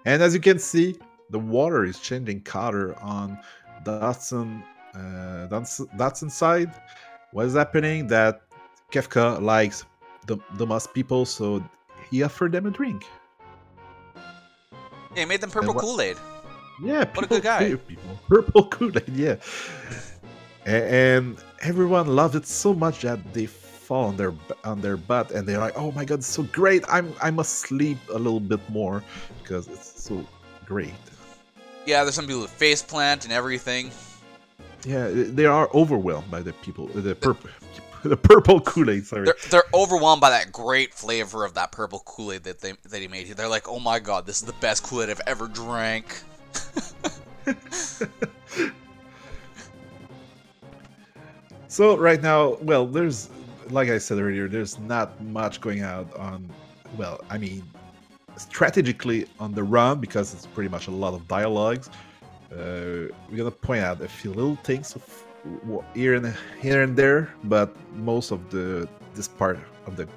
S2: And as you can see, the water is changing color on Dustsen side. What is happening? That Kefka likes the most people, so he offered them a drink.
S1: Yeah, he made them purple Kool-Aid.
S2: Yeah,
S1: what a good guy.
S2: People. Purple Kool-Aid, yeah. And everyone loved it so much that they fall on their butt and they're like, "Oh my god, it's so great! I must sleep a little bit more because it's so great."
S1: Yeah, there's some people with face plant and everything.
S2: Yeah, they are overwhelmed by the purple Kool-Aid. Sorry,
S1: they're overwhelmed by that great flavor of that purple Kool-Aid that he made. They're like, "Oh my god, this is the best Kool-Aid I've ever drank."
S2: So right now, well, there's, like I said earlier, there's not much going out on, well, I mean, strategically on the run, because it's pretty much a lot of dialogues. We're gonna point out a few little things here and there, but most of this part of the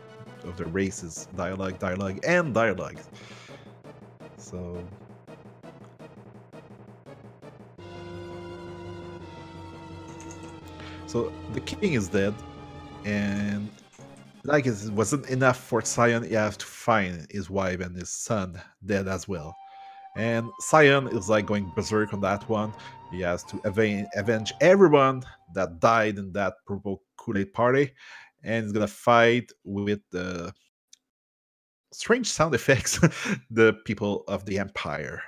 S2: race is dialogue, and dialogue. So the king is dead, and like it wasn't enough for Sion, he has to find his wife and his son dead as well. And Sion is like going berserk on that one. He has to avenge everyone that died in that purple Kool-Aid party, and he's gonna fight with the strange sound effects, the people of the Empire.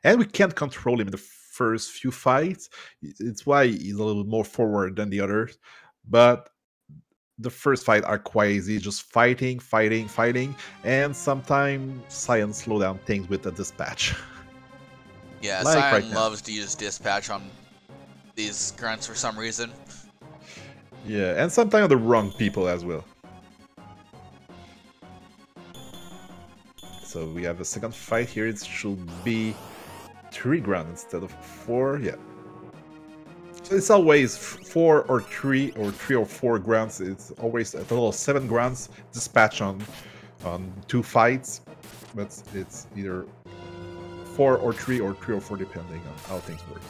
S2: And we can't control him in the first few fights. It's why he's a little more forward than the others. But the first fight are quite easy, just fighting, and sometimes Sion slow down things with the dispatch.
S1: Yeah, like Sion right loves to use dispatch on these grunts for some reason.
S2: Yeah, and sometimes on the wrong people as well. So we have a second fight here. It should be 3 grunts instead of 4. Yeah. So it's always 4 or 3 or 3 or 4 grunts. It's always a total of 7 grunts dispatch on 2 fights, but it's either 4 or 3 or 3 or 4 depending on how things work.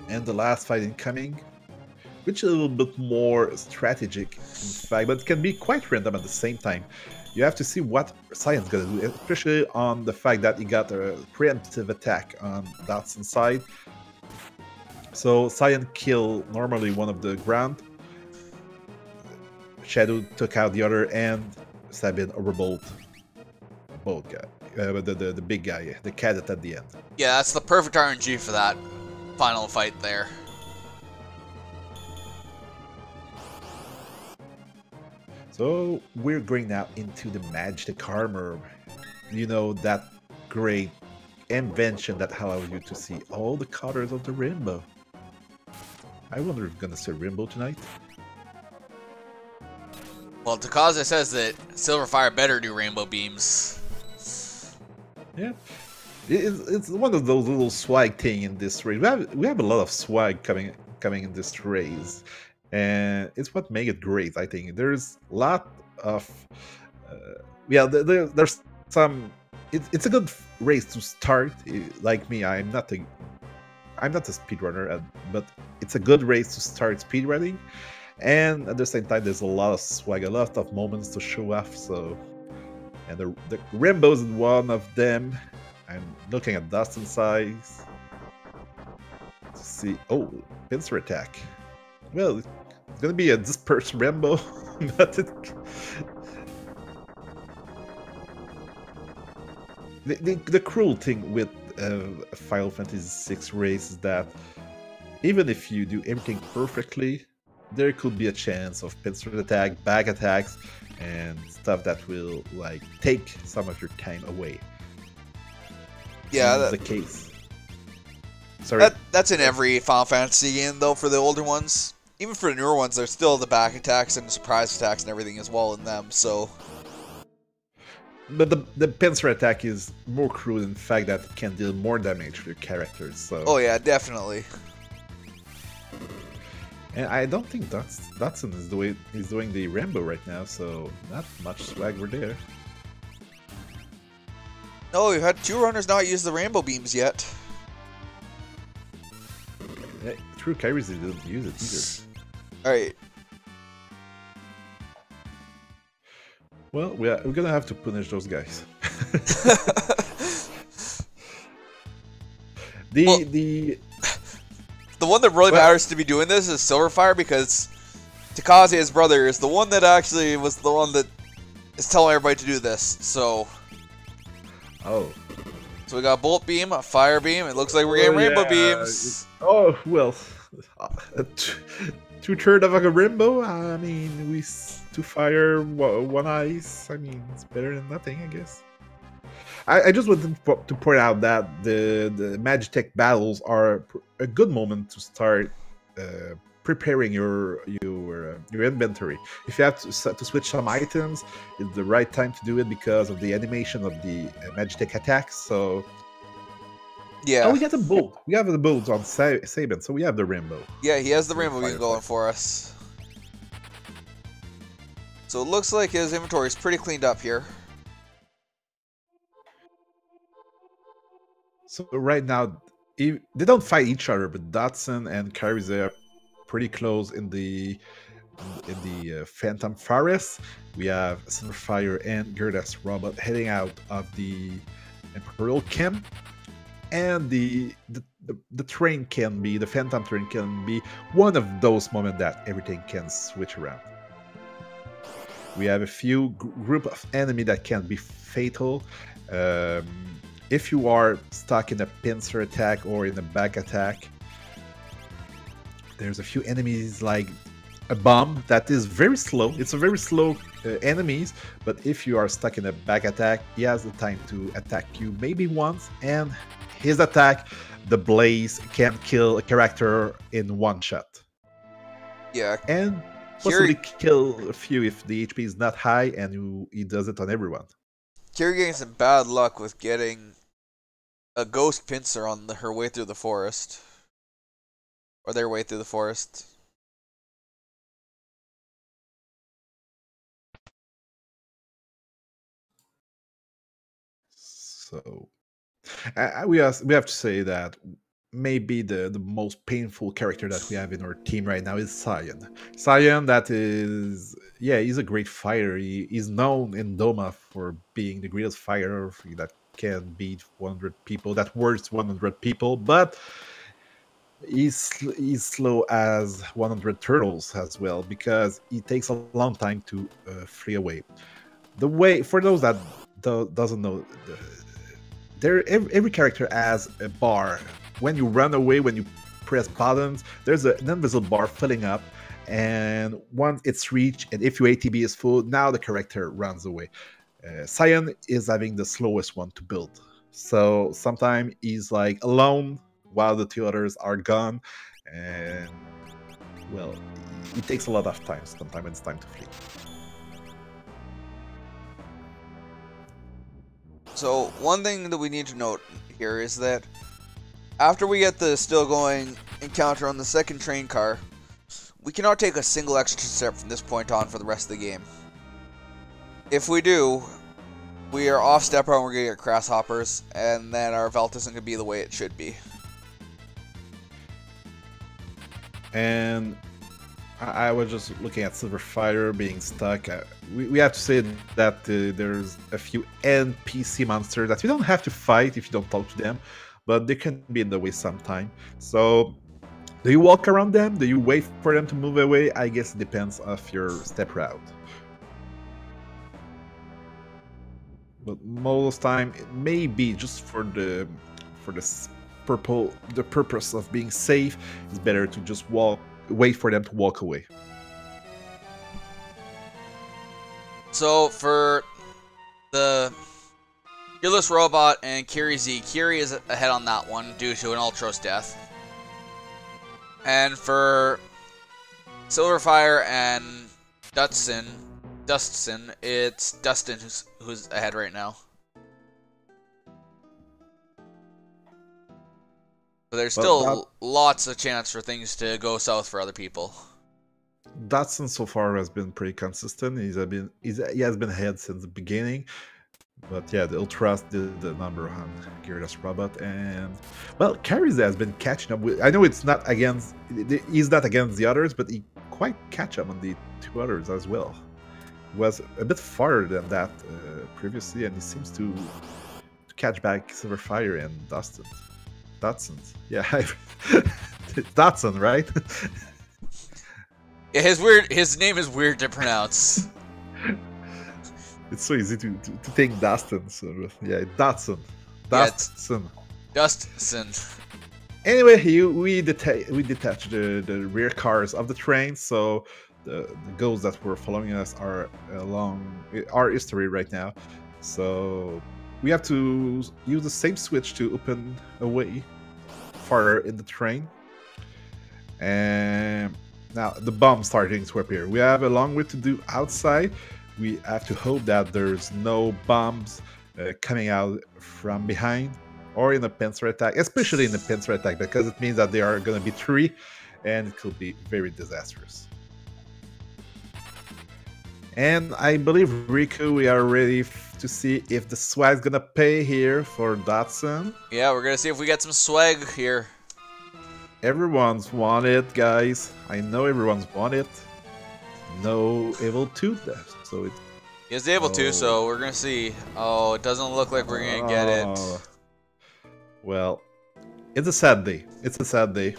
S2: And the last fight incoming, which is a little bit more strategic in fact, but it can be quite random at the same time. You have to see what Sion's gonna do, especially on the fact that he got a preemptive attack on Dustsen's side. So Sion killed normally one of the ground. Shadow took out the other, and stabbed in a both guy, the big guy, the cadet at the end.
S1: Yeah, that's the perfect RNG for that final fight there.
S2: So we're going now into the magic armor. You know, that great invention that allows you to see all the colors of the rainbow. I wonder if we're gonna see a rainbow tonight.
S1: Well, Takaza says that Sylverfyre better do rainbow beams.
S2: Yeah, it's one of those little swag thing in this race. We have a lot of swag coming in this race, and it's what makes it great. I think there's a lot of there's some. It's a good race to start. Like me, I'm not a speedrunner, but it's a good race to start speedrunning. And at the same time, there's a lot of swag, a lot of moments to show off. So, and the rainbow is one of them. I'm looking at Dustsen's size to see. Oh, pincer attack. Well, it's gonna be a dispersed rainbow, but the cruel thing with Final Fantasy VI race is that even if you do everything perfectly, there could be a chance of pincer attack, back attacks, and stuff that will like take some of your time away.
S1: Yeah,
S2: that's the case. Sorry,
S1: that's in every Final Fantasy game though. For the older ones, even for the newer ones, there's still the back attacks and surprise attacks and everything as well in them. So.
S2: But the pincer attack is more cruel in the fact that it can deal more damage to your characters. So.
S1: Oh yeah, definitely.
S2: And I don't think Dustsen is doing the rainbow right now, so not much swag were there.
S1: No, we've had 2 runners not use the rainbow beams yet.
S2: Yeah, true, KyrieZee didn't use it either.
S1: Alright.
S2: Well, we're gonna have to punish those guys.
S1: Well,
S2: the
S1: the one that really matters to be doing this is Sylverfyre, because Takaze, his brother, is the one that actually was the one that is telling everybody to do this. So we got Bolt Beam, a Fire Beam. It looks like we're getting Rainbow Beams.
S2: Oh well, 2/3 of a rainbow. I mean, two fire, one ice. I mean, it's better than nothing, I guess. I just wanted to point out that the Magitech battles are a good moment to start preparing your inventory. If you have to switch some items, it's the right time to do it because of the animation of the Magitech attacks. So
S1: yeah,
S2: we got the bolt. We have the bolts on Sabin, so we have the rainbow.
S1: Yeah, he has the rainbow beam going for us. So it looks like his inventory is pretty cleaned up here.
S2: So right now, they don't fight each other, but Dustsen and KyrieZee are pretty close in the Phantom Forest. We have Sylverfyre and GearlessRobot heading out of the Imperial camp, and the train can be, the Phantom train can be one of those moments that everything can switch around. We have a few group of enemy that can be fatal. If you are stuck in a pincer attack or in a back attack, there's a few enemies like a bomb that is very slow. It's a very slow enemies, but if you are stuck in a back attack, he has the time to attack you maybe once, and his attack, the blaze, can kill a character in one shot.
S1: Yeah,
S2: and possibly kill a few if the HP is not high, and he does it on everyone.
S1: Kyrie getting some bad luck with getting a ghost pincer on her way through the forest. Or their way through the forest.
S2: So we have to say that maybe the most painful character that we have in our team right now is Cyan. Cyan, that is, yeah, he's a great fighter. He's known in Doma for being the greatest fighter that can beat 100 people, that works 100 people, but he's slow as 100 turtles as well, because it takes a long time to flee away. The way, for those that doesn't know, every character has a bar. When you run away, when you press buttons, there's an invisible bar filling up, and once it's reached, and if your ATB is full, now the character runs away. Cyan is having the slowest one to build, so sometimes he's like alone while the two others are gone, and well, it takes a lot of time. Sometimes it's time to flee.
S1: So one thing that we need to note here is that after we get the still going encounter on the second train car, we cannot take a single extra step from this point on for the rest of the game. If we do, we are off step and we're going to get grasshoppers, and then our Velt isn't going to be the way it should be.
S2: And I was just looking at Sylverfyre being stuck. We have to say that there's a few NPC monsters that you don't have to fight if you don't talk to them, but they can be in the way sometime. So, do you walk around them? Do you wait for them to move away? I guess it depends of your step route. But most time, it may be just for the purpose of being safe. It's better to just wait for them to walk away.
S1: So for the GearlessRobot and KyrieZee, Kyrie is ahead on that one due to an Ultros death. And for Sylverfyre and Dustsen, it's Dustsen who's ahead right now. So there's still lots of chance for things to go south for other people.
S2: Dustsen so far has been pretty consistent. He has been ahead since the beginning. But yeah, the Ultras did the number on GearlessRobot, and well, KyrieZee has been catching up with. I know he's not against the others, but he quite catch up on the two others as well. was a bit farther than that previously, and he seems to catch back Sylverfyre and Dustsen. Dustsen, yeah, Dustsen, right?
S1: Yeah, his name is weird to pronounce.
S2: It's so easy to think Dustsen. So yeah, Dustsen.
S1: Yeah,
S2: Dustsen.
S1: Dustsen.
S2: Anyway, we detach the rear cars of the train, so the ghosts that were following us are along our history right now. So we have to use the same switch to open a way farther in the train. And now the bombs starting to appear. We have a long way to do outside. We have to hope that there's no bombs coming out from behind or in a pincer attack, especially in a pincer attack, because it means that there are going to be 3 and it could be very disastrous. And I believe, Riku, we are ready to see if the swag's going to pay here for Dustsen.
S1: Yeah, we're going to see if we get some swag here.
S2: Everyone's won it, guys. I know everyone's won it. No able to left, so it.
S1: He is able to, so we're gonna see. Oh, it doesn't look like we're gonna get it.
S2: Well, it's a sad day. It's a sad day.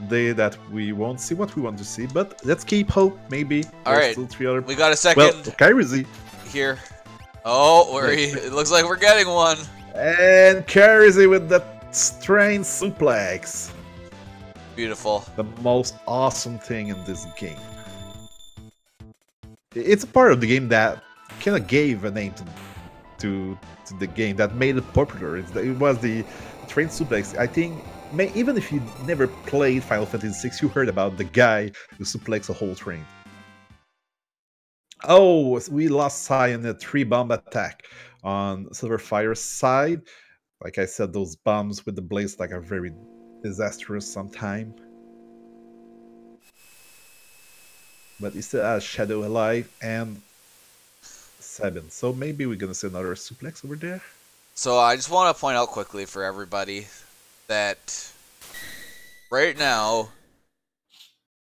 S2: Day that we won't see what we want to see, but let's keep hope. Maybe.
S1: All right,
S2: still 3 other...
S1: we got a second.
S2: Well, KyrieZee
S1: here. Oh, it looks like we're getting one.
S2: And KyrieZee with the strange suplex.
S1: Beautiful.
S2: The most awesome thing in this game. It's a part of the game that kind of gave a name to the game, that made it popular. It was the train suplex. I think, even if you never played Final Fantasy VI, you heard about the guy who suplexed a whole train. Oh, we lost Sai in a 3-bomb attack on Sylverfyre's side. Like I said, those bombs with the blades are very disastrous sometimes. But he still has Shadow alive and 7. So maybe we're gonna see another suplex over there.
S1: So I just want to point out quickly for everybody that right now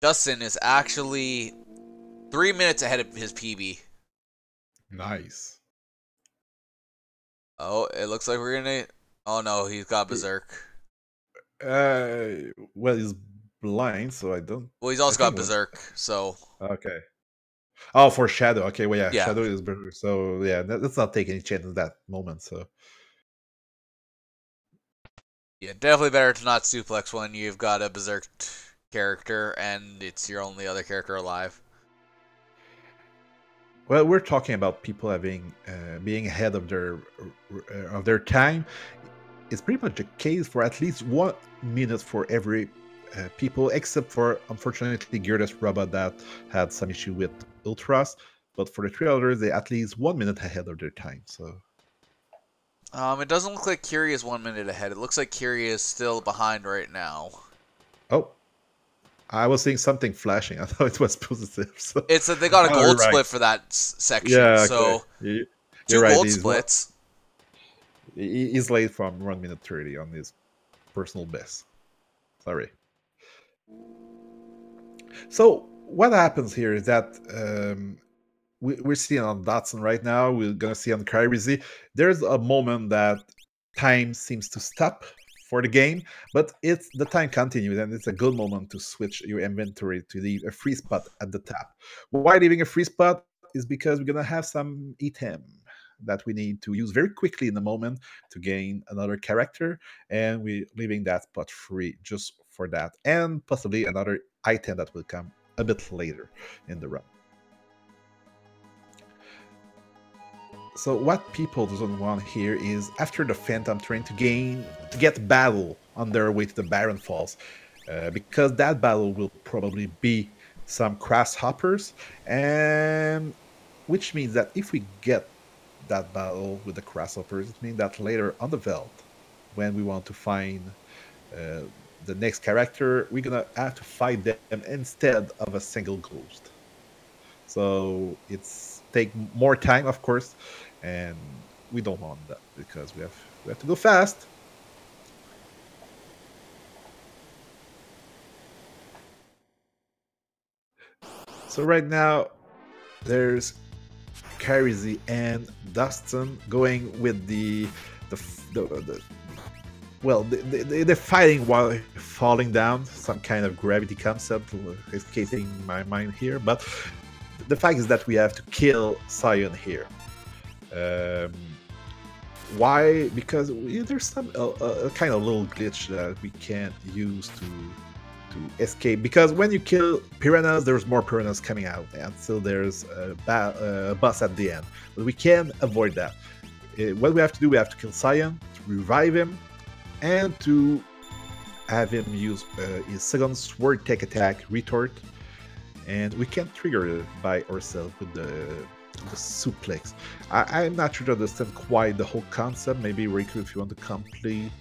S1: Dustsen is actually 3 minutes ahead of his PB.
S2: Nice.
S1: Oh, it looks like we're gonna. Oh no, he's got Berserk.
S2: Well, he's blind, so I don't.
S1: Well, he's also got Berserk, so.
S2: Okay. Oh, for Shadow. Okay, well, yeah. Shadow is Berserk, so yeah, let's not take any chance in that moment. So.
S1: Yeah, definitely better to not suplex when you've got a Berserk character and it's your only other character alive.
S2: Well, we're talking about people having being ahead of their time. It's pretty much the case for at least 1 minute for every people, except for, unfortunately, GearlessRobot that had some issue with Ultras. But for the 3 others, they at least 1 minute ahead of their time. So,
S1: it doesn't look like Kyrie is 1 minute ahead. It looks like Kyrie is still behind right now.
S2: Oh, I was seeing something flashing. I thought it was positive. So.
S1: It's that they got a gold split for that section. Yeah, so
S2: you're
S1: 2 gold splits.
S2: He's late from 1 minute 30 on his personal best. Sorry. So what happens here is that we're seeing on Dustsen right now. We're gonna see on KyrieZee. There's a moment that time seems to stop for the game, but the time continues, and it's a good moment to switch your inventory to leave a free spot at the top. Why leaving a free spot is because we're gonna have some item that we need to use very quickly in the moment to gain another character, and we're leaving that spot free just for that, and possibly another item that will come a bit later in the run. So what people doesn't want here is, after the Phantom Train, to get battle on their way to the Baron Falls, because that battle will probably be some grasshoppers, and which means that if we get that battle with the grasshoppers, it means that later on the Veld, when we want to find the next character, we're gonna have to fight them instead of a single ghost. So it's take more time, of course, and we don't want that because we have to go fast. So right now, there's KyrieZee and Dustsen going with well, they're fighting while falling down, some kind of gravity concept escaping my mind here. But the fact is that we have to kill Sion here. Why? Because there's some a kind of little glitch that we can't use to escape. Because when you kill piranhas, there's more piranhas coming out, and so there's a boss at the end. But we can avoid that. What we have to do, we have to kill Sion, to revive him, and to have him use his second sword tech attack, retort, and we can trigger it by ourselves with the suplex. I'm not sure to understand quite the whole concept. Maybe Riku, if you want to complete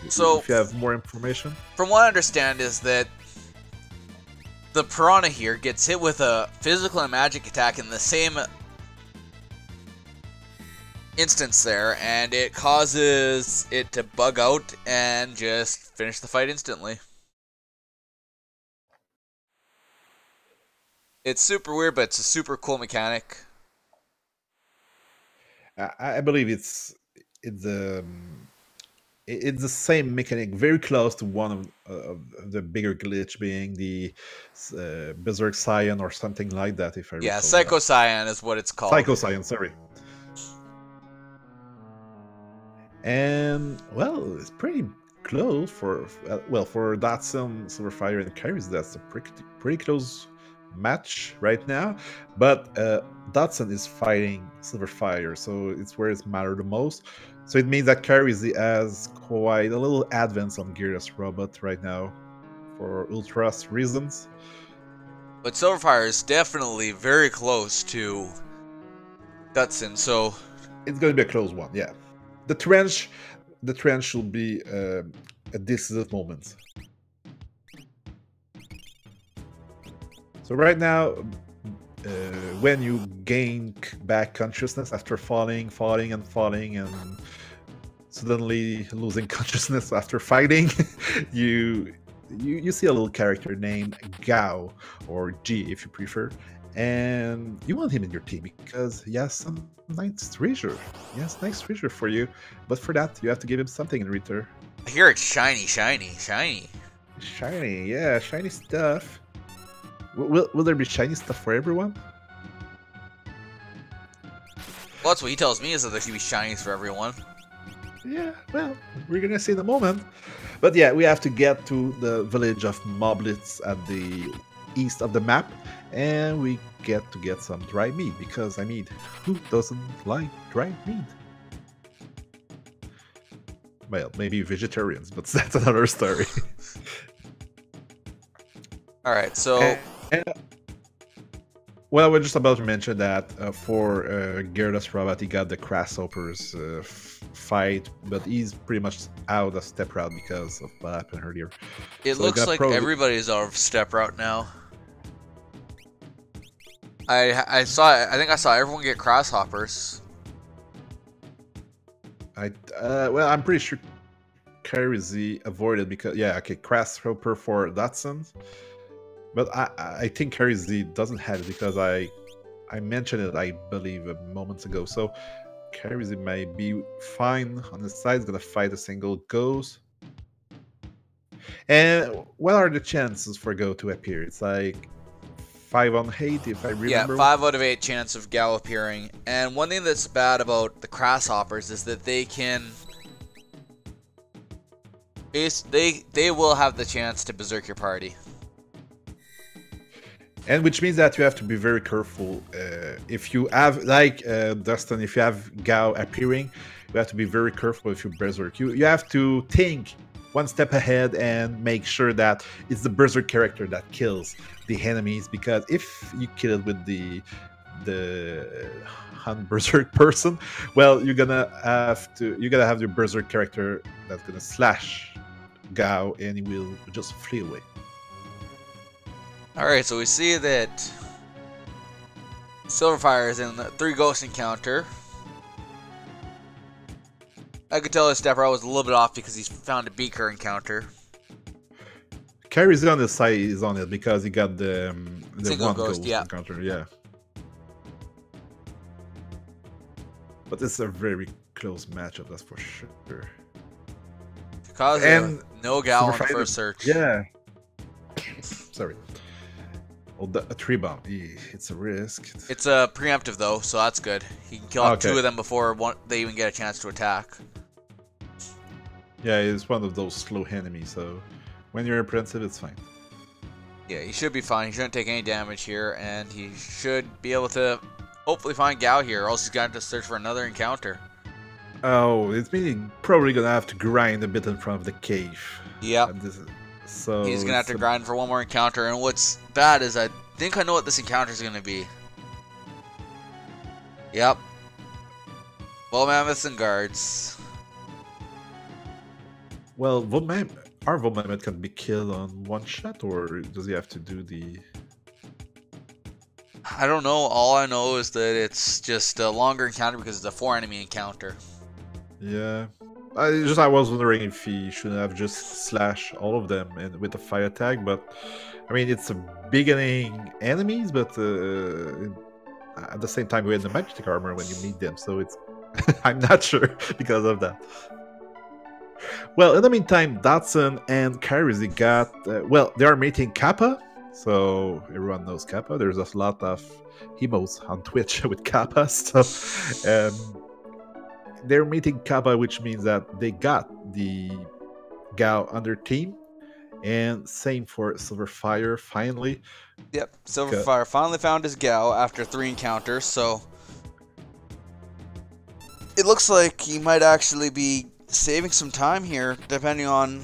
S1: so
S2: if you have more information.
S1: From what I understand is that the piranha here gets hit with a physical and magic attack in the same instance there, and it causes it to bug out and just finish the fight instantly. It's super weird, but it's a super cool mechanic.
S2: I believe it's the same mechanic, very close to one of the bigger glitch being the Berserk Scion or something like that. If I
S1: yeah,
S2: recall
S1: Psycho Scion is what it's called.
S2: Psycho Scion, sorry. And well, it's pretty close for Dustsen, Sylverfyre, and KyrieZee. That's a pretty close match right now. But Dustsen is fighting Sylverfyre, so it's where it matters the most. So it means that KyrieZee has quite a little advance on GearlessRobot right now for Ultras reasons.
S1: But Sylverfyre is definitely very close to Dustsen, so
S2: it's going to be a close one, yeah. The trench will be a decisive moment. So right now, when you gain back consciousness after falling, and suddenly losing consciousness after fighting, you see a little character named Gao, or G if you prefer, and you want him in your team because he has some nice treasure. He has nice treasure for you, but for that you have to give him something in return.
S1: I hear it's shiny.
S2: Yeah, shiny stuff. Will there be shiny stuff for everyone?
S1: Well, that's what he tells me, is that there should be shinies for everyone.
S2: Yeah, well, we're gonna see in a moment. But yeah, we have to get to the village of Moblitz at the east of the map, and we get some dry meat, because I mean, who doesn't like dry meat? Well, maybe vegetarians, but that's another story.
S1: Alright, so
S2: well, we're just about to mention that for GearlessRobot, he got the Grasshoppers fight, but he's pretty much out of step route because of what happened earlier.
S1: It looks like everybody's out of step route now. I think I saw everyone get Grasshoppers.
S2: Well, I'm pretty sure KyrieZee avoided because Grasshopper for Dustsen. But I think KyrieZee doesn't have it because I mentioned it, I believe, moments ago. So KyrieZee may be fine on the side. He's gonna fight a single Ghost. And what are the chances for Go to appear? It's like 5 on 8, if I remember.
S1: Yeah, 5 out of 8 chance of Gao appearing. And one thing that's bad about the Grasshoppers is that they can... They will have the chance to berserk your party.
S2: And which means that you have to be very careful. If you have, like Dustsen, if you have Gao appearing, you have to be very careful if you berserk. You have to think one step ahead and make sure that it's the berserk character that kills the enemies, because if you kill it with the berserk person, well, you're gonna have your berserk character that's gonna slash Gao, and he will just flee away.
S1: Alright, so we see that Sylverfyre is in the 3 ghost encounter. I could tell his step route was a little bit off because he's found a beaker encounter.
S2: KyrieZee on the side is on it because he got the
S1: single
S2: one
S1: ghost, yeah.
S2: encounter, yeah. But it's a very close matchup, that's for sure.
S1: Because
S2: And
S1: no Gal on the first search.
S2: Yeah. Sorry. Oh, a tree bomb. It's a risk.
S1: It's a preemptive though, so that's good. He can kill off 2 of them before they even get a chance to attack.
S2: Yeah, it's one of those slow enemies, so when you're apprehensive, it's fine.
S1: Yeah, he should be fine. He shouldn't take any damage here, and he should be able to hopefully find Gao here, or else he's got to search for another encounter.
S2: Oh, it's meaning probably gonna have to grind a bit in front of the cave.
S1: Yep.
S2: So
S1: he's gonna have to grind for one more encounter, and what's bad is I think I know what this encounter is gonna be. Yep. Well, mammoths and guards.
S2: Well, our Volmammoth can be killed on one shot, or does he have to do the...
S1: I don't know. All I know is that it's just a longer encounter because it's a 4-enemy encounter.
S2: Yeah. I was wondering if he shouldn't have just slashed all of them and with a fire attack, but I mean, it's a beginning enemies, but at the same time, we're in the magic armor when you meet them, so it's... I'm not sure because of that. Well, in the meantime, Dustsen and KyrieZee got... well, they are meeting Kappa, so everyone knows Kappa. There's a lot of emotes on Twitch with Kappa, so... they're meeting Kappa, which means that they got the Gao on their team. And same for Sylverfyre, finally.
S1: Yep, Sylverfyre finally found his Gao after 3 encounters, so... It looks like he might actually be saving some time here, depending on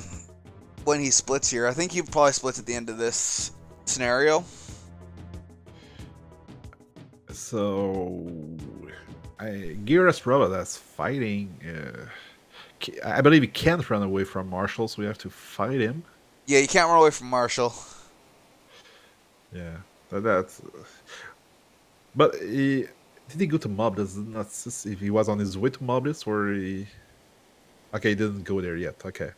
S1: when he splits here. I think he probably splits at the end of this scenario.
S2: So... GearlessRobot that's fighting. I believe he can't run away from Marshall, so we have to fight him.
S1: Yeah, you can't run away from Marshall.
S2: Yeah, that's. But did he go to Mobless? Not if he was on his way to Mobless, or he. Okay, he didn't go there yet. Okay,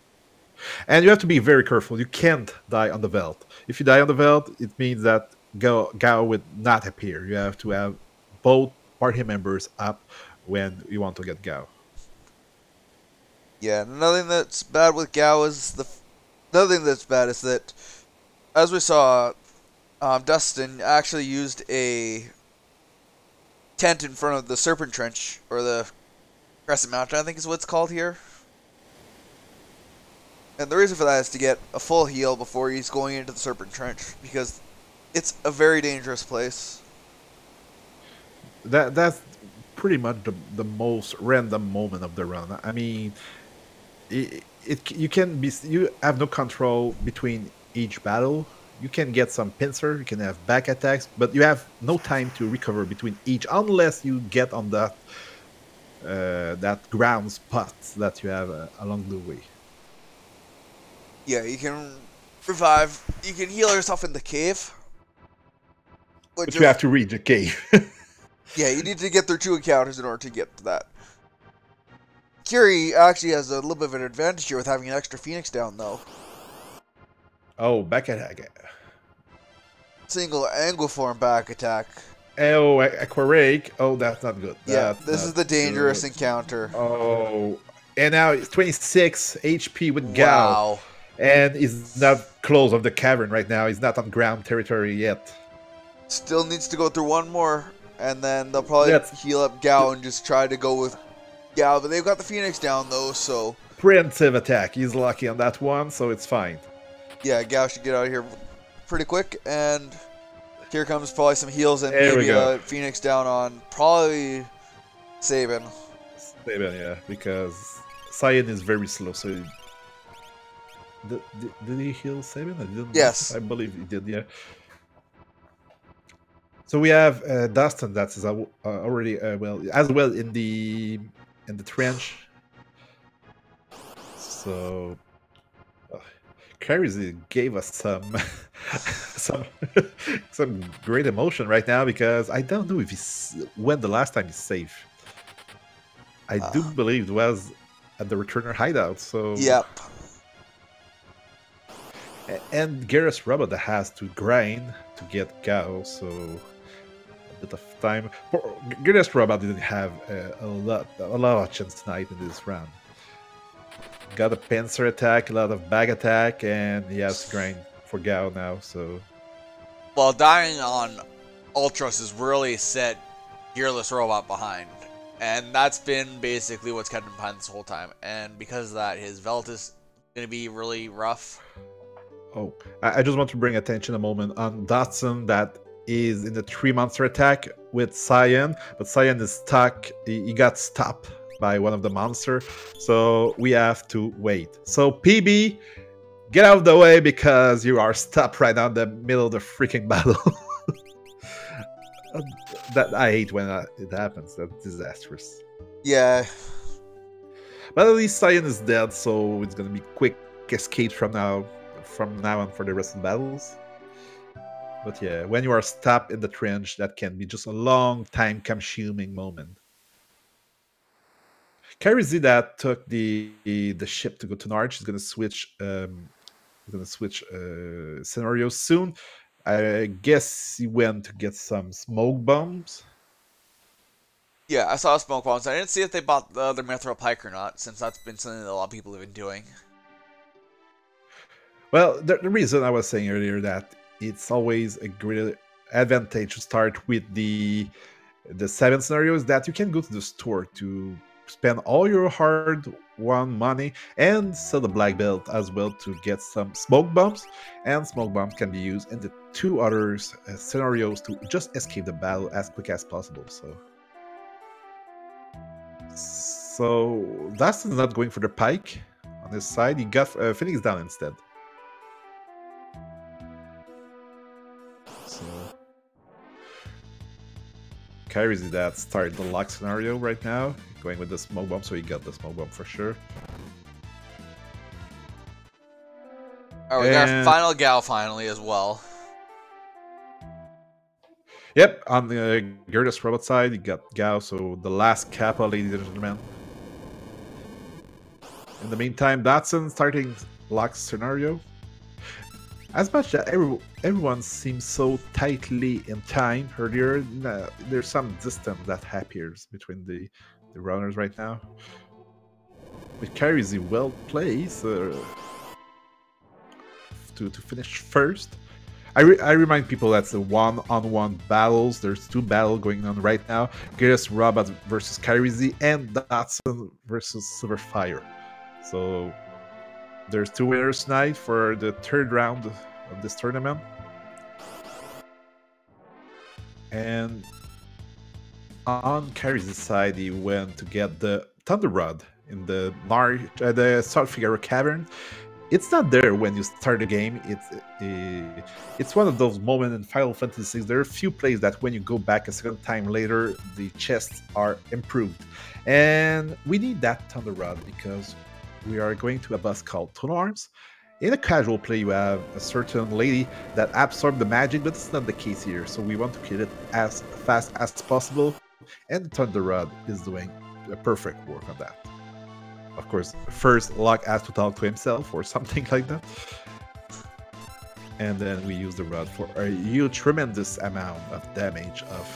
S2: and you have to be very careful. You can't die on the Veld. If you die on the Veld, it means that Gao would not appear. You have to have both party members up when you want to get Gao.
S1: Yeah, another thing that's bad with Gao is another thing that's bad is that, as we saw, Dustsen actually used a tent in front of the Serpent Trench, or the Crescent Mountain, I think is what it's called here. And the reason for that is to get a full heal before he's going into the Serpent Trench, because it's a very dangerous place.
S2: That's pretty much the most random moment of the run. I mean, you have no control between each battle. You can get some pincer, you can have back attacks, but you have no time to recover between each unless you get on that that ground spot that you have along the way.
S1: Yeah, you can revive. You can heal yourself in the cave,
S2: but you have to reach the cave.
S1: Yeah, you need to get through 2 encounters in order to get to that. Kyrie actually has a little bit of an advantage here with having an extra Phoenix down, though.
S2: Oh, back attack.
S1: Single angle form back attack.
S2: Oh, Aquarake. Oh, that's not good.
S1: Yeah, this is the dangerous encounter.
S2: Oh, and now it's 26 HP with Gao.
S1: Wow.
S2: And he's not close of the cavern right now. He's not on ground territory yet.
S1: Still needs to go through one more. And then they'll probably heal up Gao and just try to go with Gao. But they've got the Phoenix down, though, so...
S2: Preemptive attack. He's lucky on that one, so it's fine.
S1: Yeah, Gao should get out of here pretty quick. And here comes probably some heals and maybe a Phoenix down on probably Sabin.
S2: Sabin, yeah, because Cyan is very slow, so... Did he heal Sabin? I didn't.
S1: Yes.
S2: I believe he did, yeah. So we have Dustsen that is already as well in the trench. So KyrieZee gave us some great emotion right now, because I don't know if when the last time he's safe. I do believe it was at the Returner hideout. So
S1: yep.
S2: And GearlessRobot that has to grind to get Gao, so bit of time. GearlessRobot didn't have a lot of chance tonight in this round. Got a pincer attack, a lot of bag attack, and he has to grind for Gao now. So,
S1: well, dying on Ultros has really set GearlessRobot behind, and that's been basically what's kept him behind this whole time. And because of that, his Velt is going to be really rough.
S2: oh, I just want to bring attention a moment on Dustsen that is in the 3-monster attack with Cyan, but Cyan is stuck. He got stopped by one of the monsters, so we have to wait. So PB, get out of the way because you are stopped right now in the middle of the freaking battle. That I hate when it happens. That's disastrous.
S1: Yeah.
S2: But at least Cyan is dead, so it's gonna be quick escape from now on for the rest of the battles. But yeah, when you are stopped in the trench, that can be just a long time consuming moment. KyrieZee that took the ship to go to Narshe is gonna switch scenarios soon. I guess he went to get some smoke bombs.
S1: Yeah, I saw smoke bombs. I didn't see if they bought the other Mithril Pike or not, since that's been something that a lot of people have been doing.
S2: Well, the reason I was saying earlier that it's always a great advantage to start with the 7 scenarios that you can go to the store to spend all your hard-won money and sell the black belt as well to get some smoke bombs, and smoke bombs can be used in the 2 other scenarios to just escape the battle as quick as possible. So Dustsen's not going for the pike on his side. He got Phoenix down instead. So KyrieZee that started the lock scenario right now, going with the smoke bomb, so he got the smoke bomb for sure.
S1: Alright, we got our final gal finally as well.
S2: Yep, on the GearlessRobot side, you got Gao, so the last Kappa, ladies and gentlemen. In the meantime, Dustsen starting lock scenario. As much that everyone seems so tightly in time earlier, there's some distance that appears between the runners right now. But KyrieZee well placed to finish first. I remind people that's the one-on-one battles. There's 2 battles going on right now. GearlessRobot versus KyrieZee and Dustsen versus Sylverfyre. So there's 2 winners tonight for the 3rd round of this tournament. And on KyrieZee's side, he went to get the Thunder Rod in the Sylverfyre cavern. It's not there when you start the game. It's one of those moments in Final Fantasy VI. There are a few plays that when you go back a second time later, the chests are improved. And we need that Thunder Rod because we are going to a boss called Tunnel Arms. In a casual play, you have a certain lady that absorbs the magic, but it's not the case here. So we want to kill it as fast as possible. And the Thunder Rod is doing a perfect work on that. Of course, first Locke has to talk to himself or something like that. And then we use the rod for a huge, tremendous amount of damage of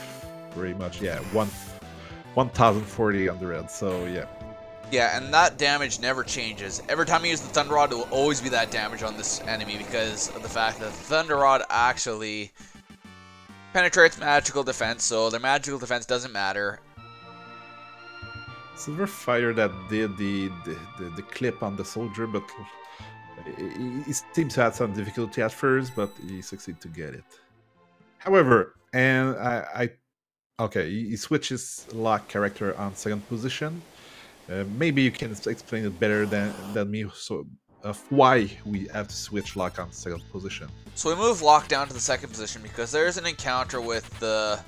S2: pretty much, yeah, 1040 on the red. So, yeah.
S1: Yeah, and that damage never changes. Every time you use the Thunder Rod, it will always be that damage on this enemy because of the fact that the Thunder Rod actually penetrates magical defense, so their magical defense doesn't matter.
S2: Sylverfyre that did the clip on the soldier, but he seems to have some difficulty at first, but he succeeded to get it. However, and okay, he switches Locke character on 2nd position. Maybe you can explain it better than me, so of why we have to switch Locke on 2nd position.
S1: So we move Locke down to the 2nd position because there's an encounter with the,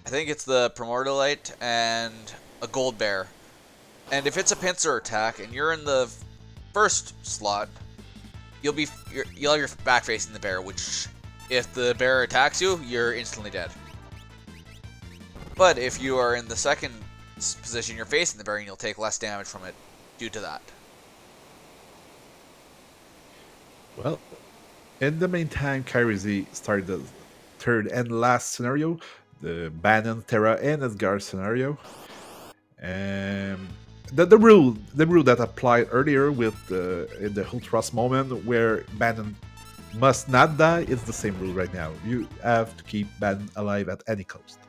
S1: I think it's the Primordialite and a Gold Bear. And if it's a pincer attack and you're in the 1st slot, you'll have your back facing the bear, which if the bear attacks you, you're instantly dead. But if you are in the 2nd position, you're facing the bear and you'll take less damage from it due to that.
S2: Well, in the meantime, KyrieZee started the 3rd and last scenario. the Bannon, Terra, and Asgard scenario. The rule that applied earlier with in the Ultras moment where Bannon must not die is the same rule right now. You have to keep Bannon alive at any cost.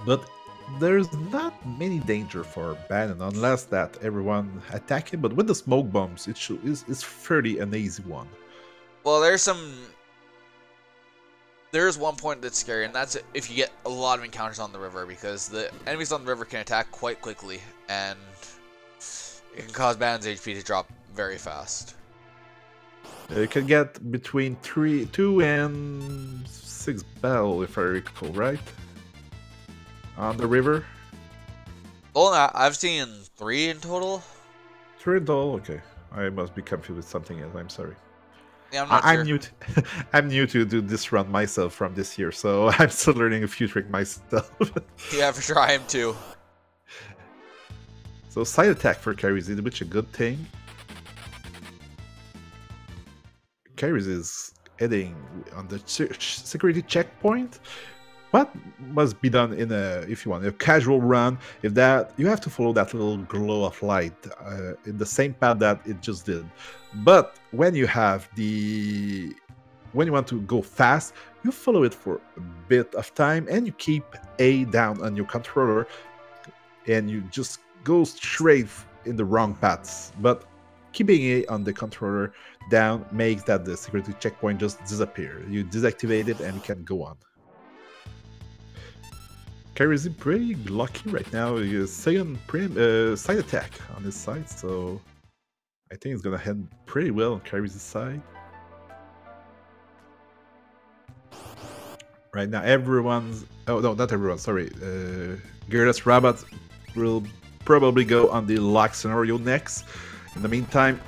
S2: But there's not many danger for Bannon unless that everyone attack him. But with the smoke bombs, it's fairly an easy one.
S1: Well, there's one point that's scary, and that's if you get a lot of encounters on the river, because the enemies on the river can attack quite quickly, and it can cause Bannon's HP to drop very fast.
S2: It can get between 2 and 6 battle, if I recall, right? On the river.
S1: Well, I've seen 3 in total.
S2: 3 in total? Okay. I must be confused with something else. I'm sorry.
S1: Yeah, I'm
S2: new I'm new to do this run myself from this year, so I'm still learning a few tricks myself.
S1: Yeah, for sure, I am too.
S2: So side attack for KyrieZee, which is a good thing. KyrieZee is heading on the security checkpoint. What must be done in if you want a casual run? If that you have to follow that little glow of light in the same path that it just did. But when you want to go fast, you follow it for a bit of time and you keep A down on your controller, and you just go straight in the wrong paths. But keeping A on the controller down makes that the security checkpoint just disappear. You deactivate it and you can go on. KyrieZee pretty lucky right now. Second side attack on his side, so I think it's gonna head pretty well on KyrieZee's side. Right now, everyone's... Oh, no, not everyone, sorry. GearlessRobot will probably go on the lock scenario next. In the meantime,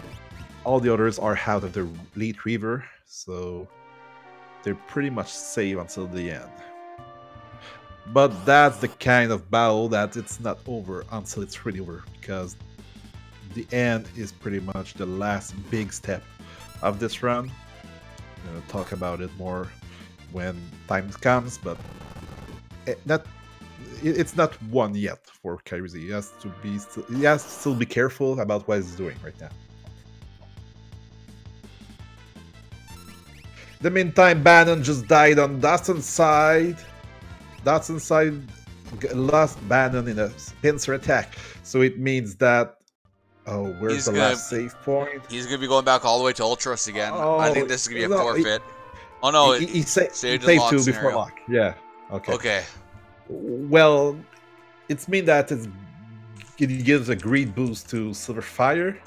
S2: all the others are out of the lead river, so they're pretty much safe until the end. But that's the kind of battle that it's not over until it's really over, because the end is pretty much the last big step of this run. I'm gonna talk about it more when time comes, but it's not won yet for KyrieZee. He has to still be careful about what he's doing right now. In the meantime, Bannon just died on Dustsen's side. Dustsen's side lost Bannon in a pincer attack, so it means that... Oh, where's the last save point?
S1: He's gonna be going back all the way to Ultras again.
S2: Oh,
S1: I think this is gonna be a forfeit. Oh no,
S2: he saved 2 before lock. Yeah. Okay.
S1: Okay.
S2: Well, it's mean that it gives a great boost to Sylverfyre.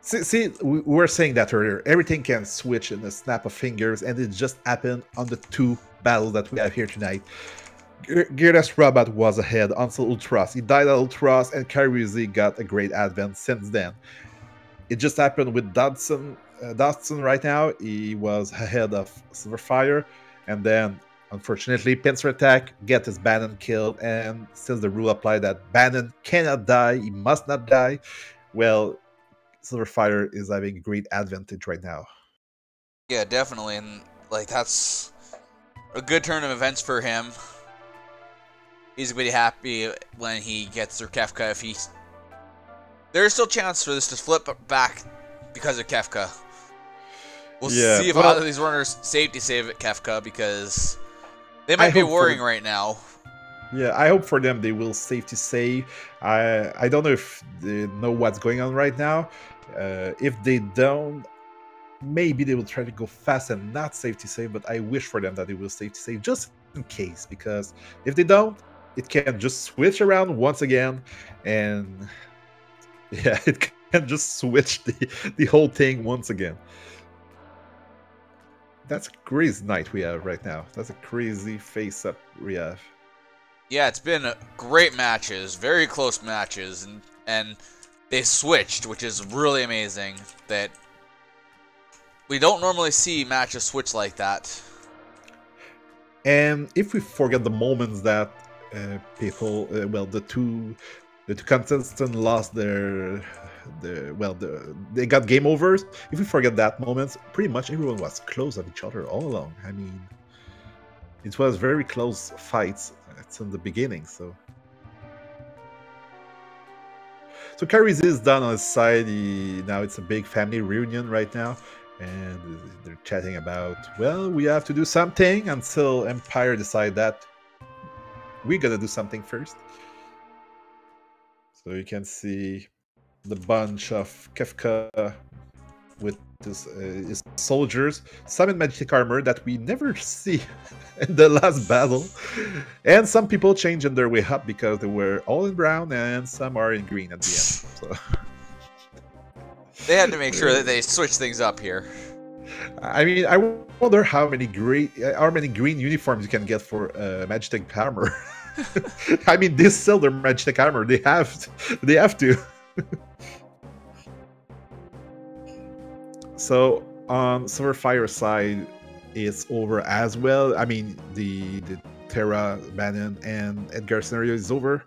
S2: See, we were saying that earlier. Everything can switch in a snap of fingers, and it just happened on the 2 battles that we have here tonight. GearlessRobot was ahead until Ultras. He died at Ultras, and KyrieZee got a great advance since then. It just happened with Dustsen. Dustsen right now, he was ahead of Sylverfyre, and then, unfortunately, pincer attack, get his Bannon killed, and since the rule applied that Bannon cannot die, he must not die, well, Sylverfyre is having a great advantage right now.
S1: Yeah, definitely, and like that's a good turn of events for him. He's gonna be happy when he gets through Kefka. There's still a chance for this to flip back because of Kefka. We'll see if either of these runners safety save at Kefka, because they might be worrying right now.
S2: Yeah, I hope for them they will safety save. I don't know if they know what's going on right now. If they don't, maybe they will try to go fast and not safety save, but I wish for them that they will safety save just in case, because if they don't, it can just switch around once again, and yeah, it can just switch the whole thing once again. That's a crazy night we have right now. That's a crazy face-up we have.
S1: Yeah, it's been great matches, very close matches, and they switched, which is really amazing. That we don't normally see matches switch like that.
S2: And if we forget the moments that people, well, the two contestants lost they got game overs. If we forget that moment, pretty much everyone was close at each other all along. I mean, It was very close fights. It's in the beginning, so. So KyrieZee is done on his side. Now it's a big family reunion right now, and they're chatting about, well, we have to do something until Empire decide that we're gonna do something first. So you can see the bunch of Kefka with his soldiers, some in magic armor that we never see in the last battle, and some people change in their way up because they were all in brown and some are in green at the end. So
S1: they had to make sure that they switch things up here.
S2: I mean, I wonder how many green uniforms you can get for magic armor. I mean, they sell their magic armor. They have to. So on Sylverfyre side, it's over as well. I mean, the Terra, Bannon, and Edgar scenario is over.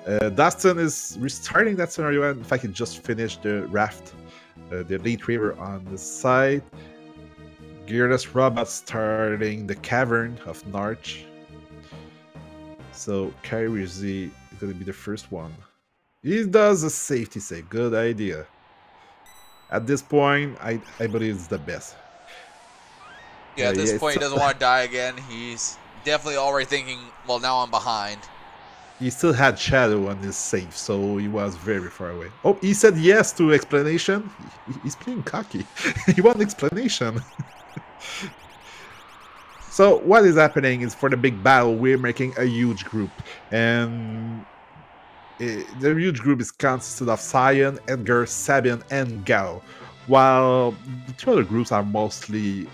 S2: Dustsen is restarting that scenario, and in fact, it just finished the raft, the Elite River on the side. GearlessRobot starting the cavern of Narshe. So KyrieZee is going to be the first one. He does a safety save. Good idea. At this point, I believe it's the best.
S1: Yeah, at this point, he doesn't want to die again. He's definitely already thinking, well, now I'm behind.
S2: He still had Shadow on his save, so he was very far away. Oh, he said yes to explanation. He's playing cocky. He wants explanation. So what is happening is, for the big battle, we're making a huge group. And the huge group is consisted of Cyan, Edgar, Sabin, and Gao. While the two other groups are mostly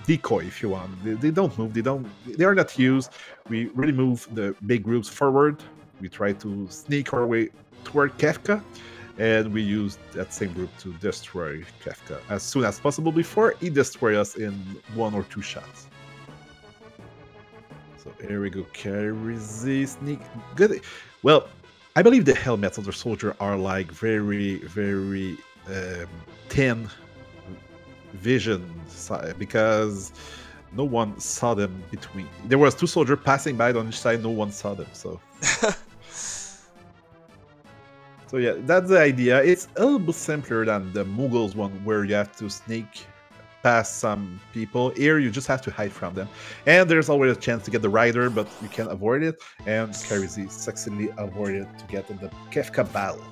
S2: decoy, if you want. They don't move, they are not used. We really move the big groups forward. We try to sneak our way toward Kefka, and we use that same group to destroy Kefka as soon as possible before he destroys us in 1 or 2 shots. So here we go, KyrieZee sneak. Good. Well, I believe the helmets of the soldier are like very, very thin vision, because no one saw them between. There was 2 soldiers passing by on each side, no one saw them, so. So yeah, that's the idea. It's a little bit simpler than the Mughals one, where you have to sneak past some people. Here you just have to hide from them, and there's always a chance to get the rider, but you can avoid it, and KyrieZee successfully avoided to get in the Kefka battle.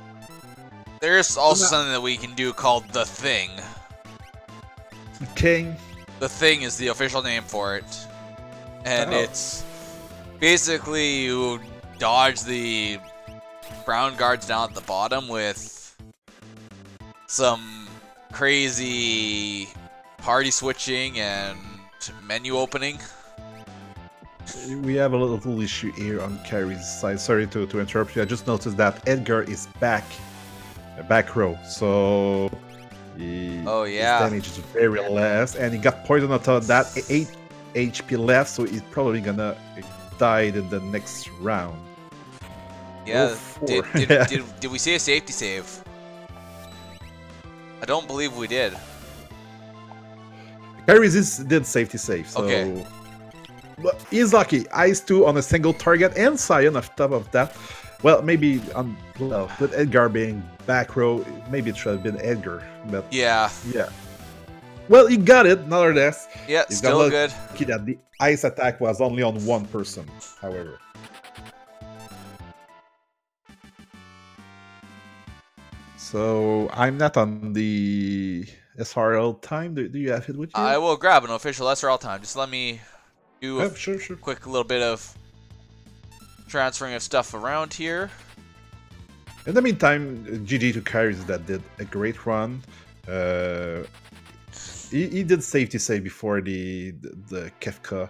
S1: There's also something that we can do called the Thing.
S2: King.
S1: The Thing is the official name for it, and it's basically you dodge the brown guards down at the bottom with some crazy party switching and menu opening.
S2: We have a little issue here on KyrieZee's side. Sorry to interrupt you. I just noticed that Edgar is back row, so his damage is very less, and he got poisoned out of that. 8 HP left, so he's probably gonna die in the next round.
S1: Yeah, did we see a safety save? I don't believe we did.
S2: KyrieZee did safety save, so
S1: okay.
S2: But he's lucky. Ice 2 on a single target, and Cyan on top of that. Well, maybe with Edgar being back row, maybe it should have been Edgar, but yeah. Well, he got it, nonetheless.
S1: Yeah,
S2: he's
S1: still good.
S2: That the ice attack was only on 1 person, however. So I'm not on the SRL time. Do you have it with you?
S1: I will grab an official SRL time. Just let me do a
S2: sure.
S1: quick little bit of transferring of stuff around here.
S2: In the meantime, GG to KyrieZee that did a great run. He did safety save before the Kefka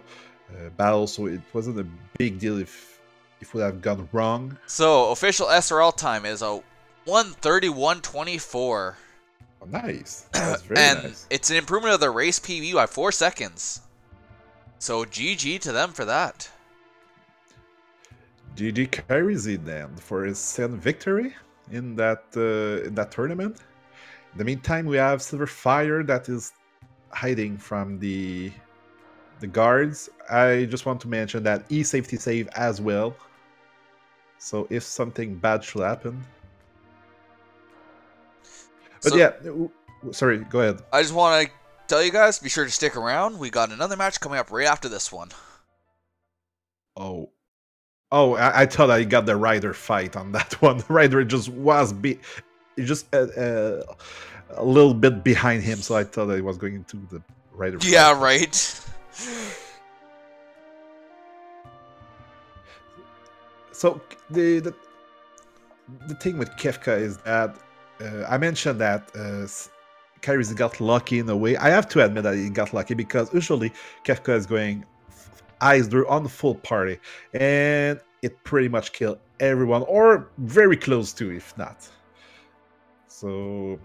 S2: battle, so it wasn't a big deal if it would have gone wrong.
S1: So official SRL time is a 1:31:24.
S2: Oh, nice. That's very
S1: and
S2: nice.
S1: It's an improvement of the race PB by 4 seconds. So GG to them for that.
S2: GG KyrieZee then for his 7th victory in that tournament. In the meantime, we have Sylverfyre that is hiding from the the guards. I just want to mention that safety save as well. So if something bad should happen. But
S1: So,
S2: yeah, sorry, go ahead.
S1: I just want to tell you guys, be sure to stick around. We got another match coming up right after this one.
S2: Oh, I thought I got the Ryder fight on that one. The Ryder just was just a little bit behind him, so I thought I was going into the Ryder.
S1: Yeah,
S2: fight.
S1: right.
S2: So the thing with Kefka is that I mentioned that KyrieZee got lucky in a way. I have to admit that he got lucky because usually Kefka is going eyes on the full party, and it pretty much killed everyone, or very close to, if not. So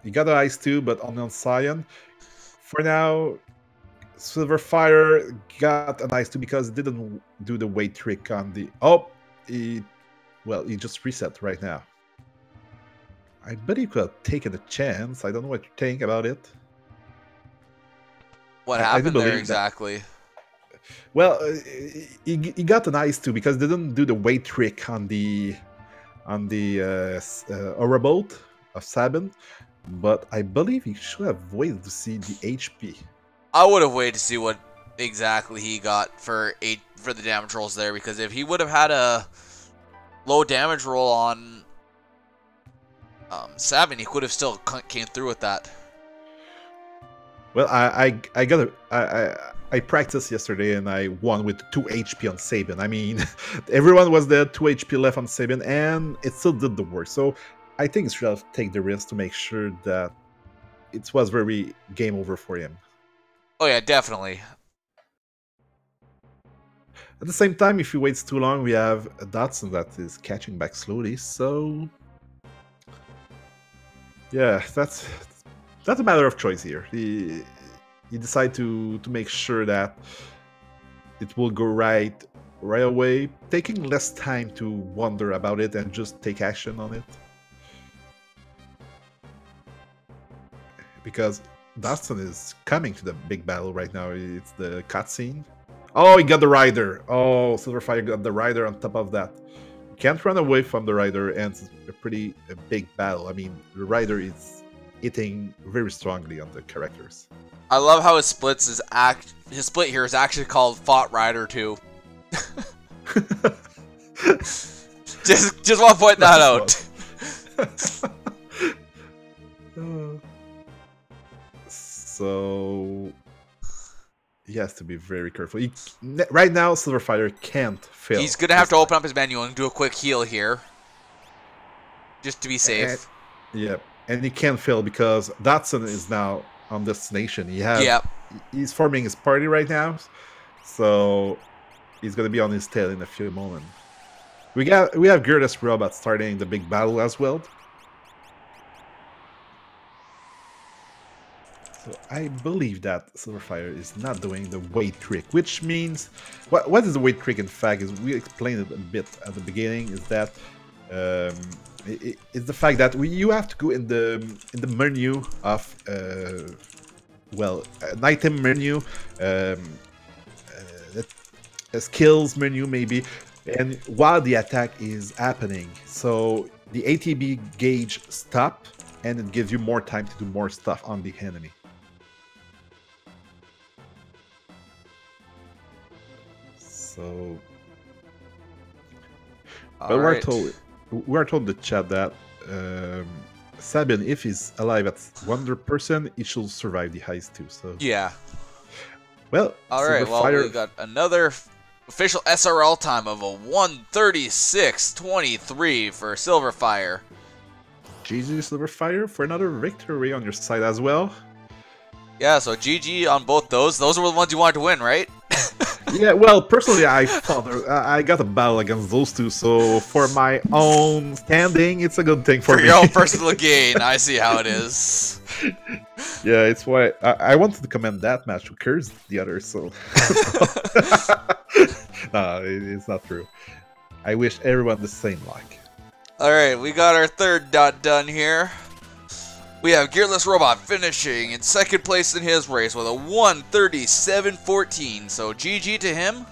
S2: he got the eyes too, but on Sion. For now, Sylverfyre got an eyes too because it didn't do the weight trick on the. He just reset right now. I bet he could have taken a chance. I don't know what you think about it.
S1: What happened there exactly?
S2: Well, he got an ice too because they didn't do the weight trick on the Aura Bolt of Sabin, but I believe he should have waited to see the HP.
S1: I would have waited to see what exactly he got for the damage rolls there, because if he would have had a low damage roll on Sabin, he could have still came through with that.
S2: Well, I practiced yesterday and I won with 2 HP on Sabin. I mean, everyone was there, 2 HP left on Sabin, and it still did the work. So I think it should have taken the risk to make sure that it was very game over for him.
S1: Oh yeah, definitely.
S2: At the same time, if he waits too long, we have a Dustsen that is catching back slowly. So yeah, that's a matter of choice here. He decide to make sure that it will go right away, taking less time to wonder about it and just take action on it. Because Dustsen is coming to the big battle right now. It's the cutscene. Oh, he got the Rider. Oh, Sylverfyre got the Rider on top of that. You can't run away from the Rider, and it's a big battle. I mean, the Rider is hitting very strongly on the characters.
S1: I love how his split here is actually called Fought Rider 2. just want to point that out.
S2: So he has to be very careful. Right now, Sylverfyre can't fail.
S1: He's gonna have to open up his menu and do a quick heal here, just to be safe.
S2: And he can't fail because Dustsen is now on destination. He's forming his party right now, so he's gonna be on his tail in a few moments. We have GearlessRobot starting the big battle as well. So I believe that Sylverfyre is not doing the weight trick, which means what is the weight trick? In fact, is we explained it a bit at the beginning. Is that it's the fact that you have to go in the menu of an item menu, a skills menu maybe, and while the attack is happening, so the ATB gauge stop, and it gives you more time to do more stuff on the enemy. So, but we're told in the chat that Sabin, if he's alive at 100%, he should survive the heist too. So
S1: yeah.
S2: Well,
S1: alright, well, we got another official SRL time of a 136.23 for Sylverfyre.
S2: GG Sylverfyre for another victory on your side as well.
S1: Yeah, so GG on both those. Those were the ones you wanted to win, right?
S2: Yeah, well, personally, I thought I got a battle against those two, so for my own standing, it's a good thing for me.
S1: For your own personal gain, I see how it is.
S2: Yeah, it's why I wanted to commend that match to curse the others, so... No, it's not true. I wish everyone the same luck.
S1: Alright, we got our third dot done here. We have GearlessRobot finishing in second place in his race with a 1:37.14. So GG to him.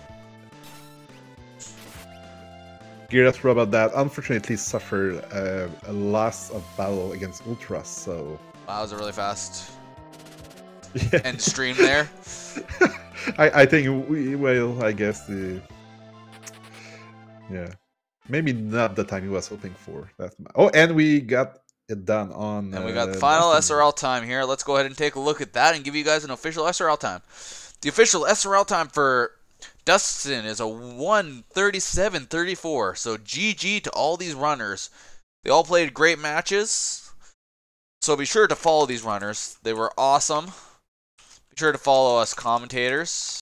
S2: GearlessRobot that unfortunately suffered a loss of battle against Ultras, so...
S1: Wow, that was really fast.
S2: Yeah.
S1: End stream there.
S2: I think I guess yeah, maybe not the time he was hoping for. Oh, and we got it done on.
S1: And we got the final
S2: Dustsen.
S1: SRL time here. Let's go ahead and take a look at that and give you guys an official SRL time. The official SRL time for Dustsen is a 1:37.34. So GG to all these runners. They all played great matches. So be sure to follow these runners. They were awesome. Be sure to follow us commentators.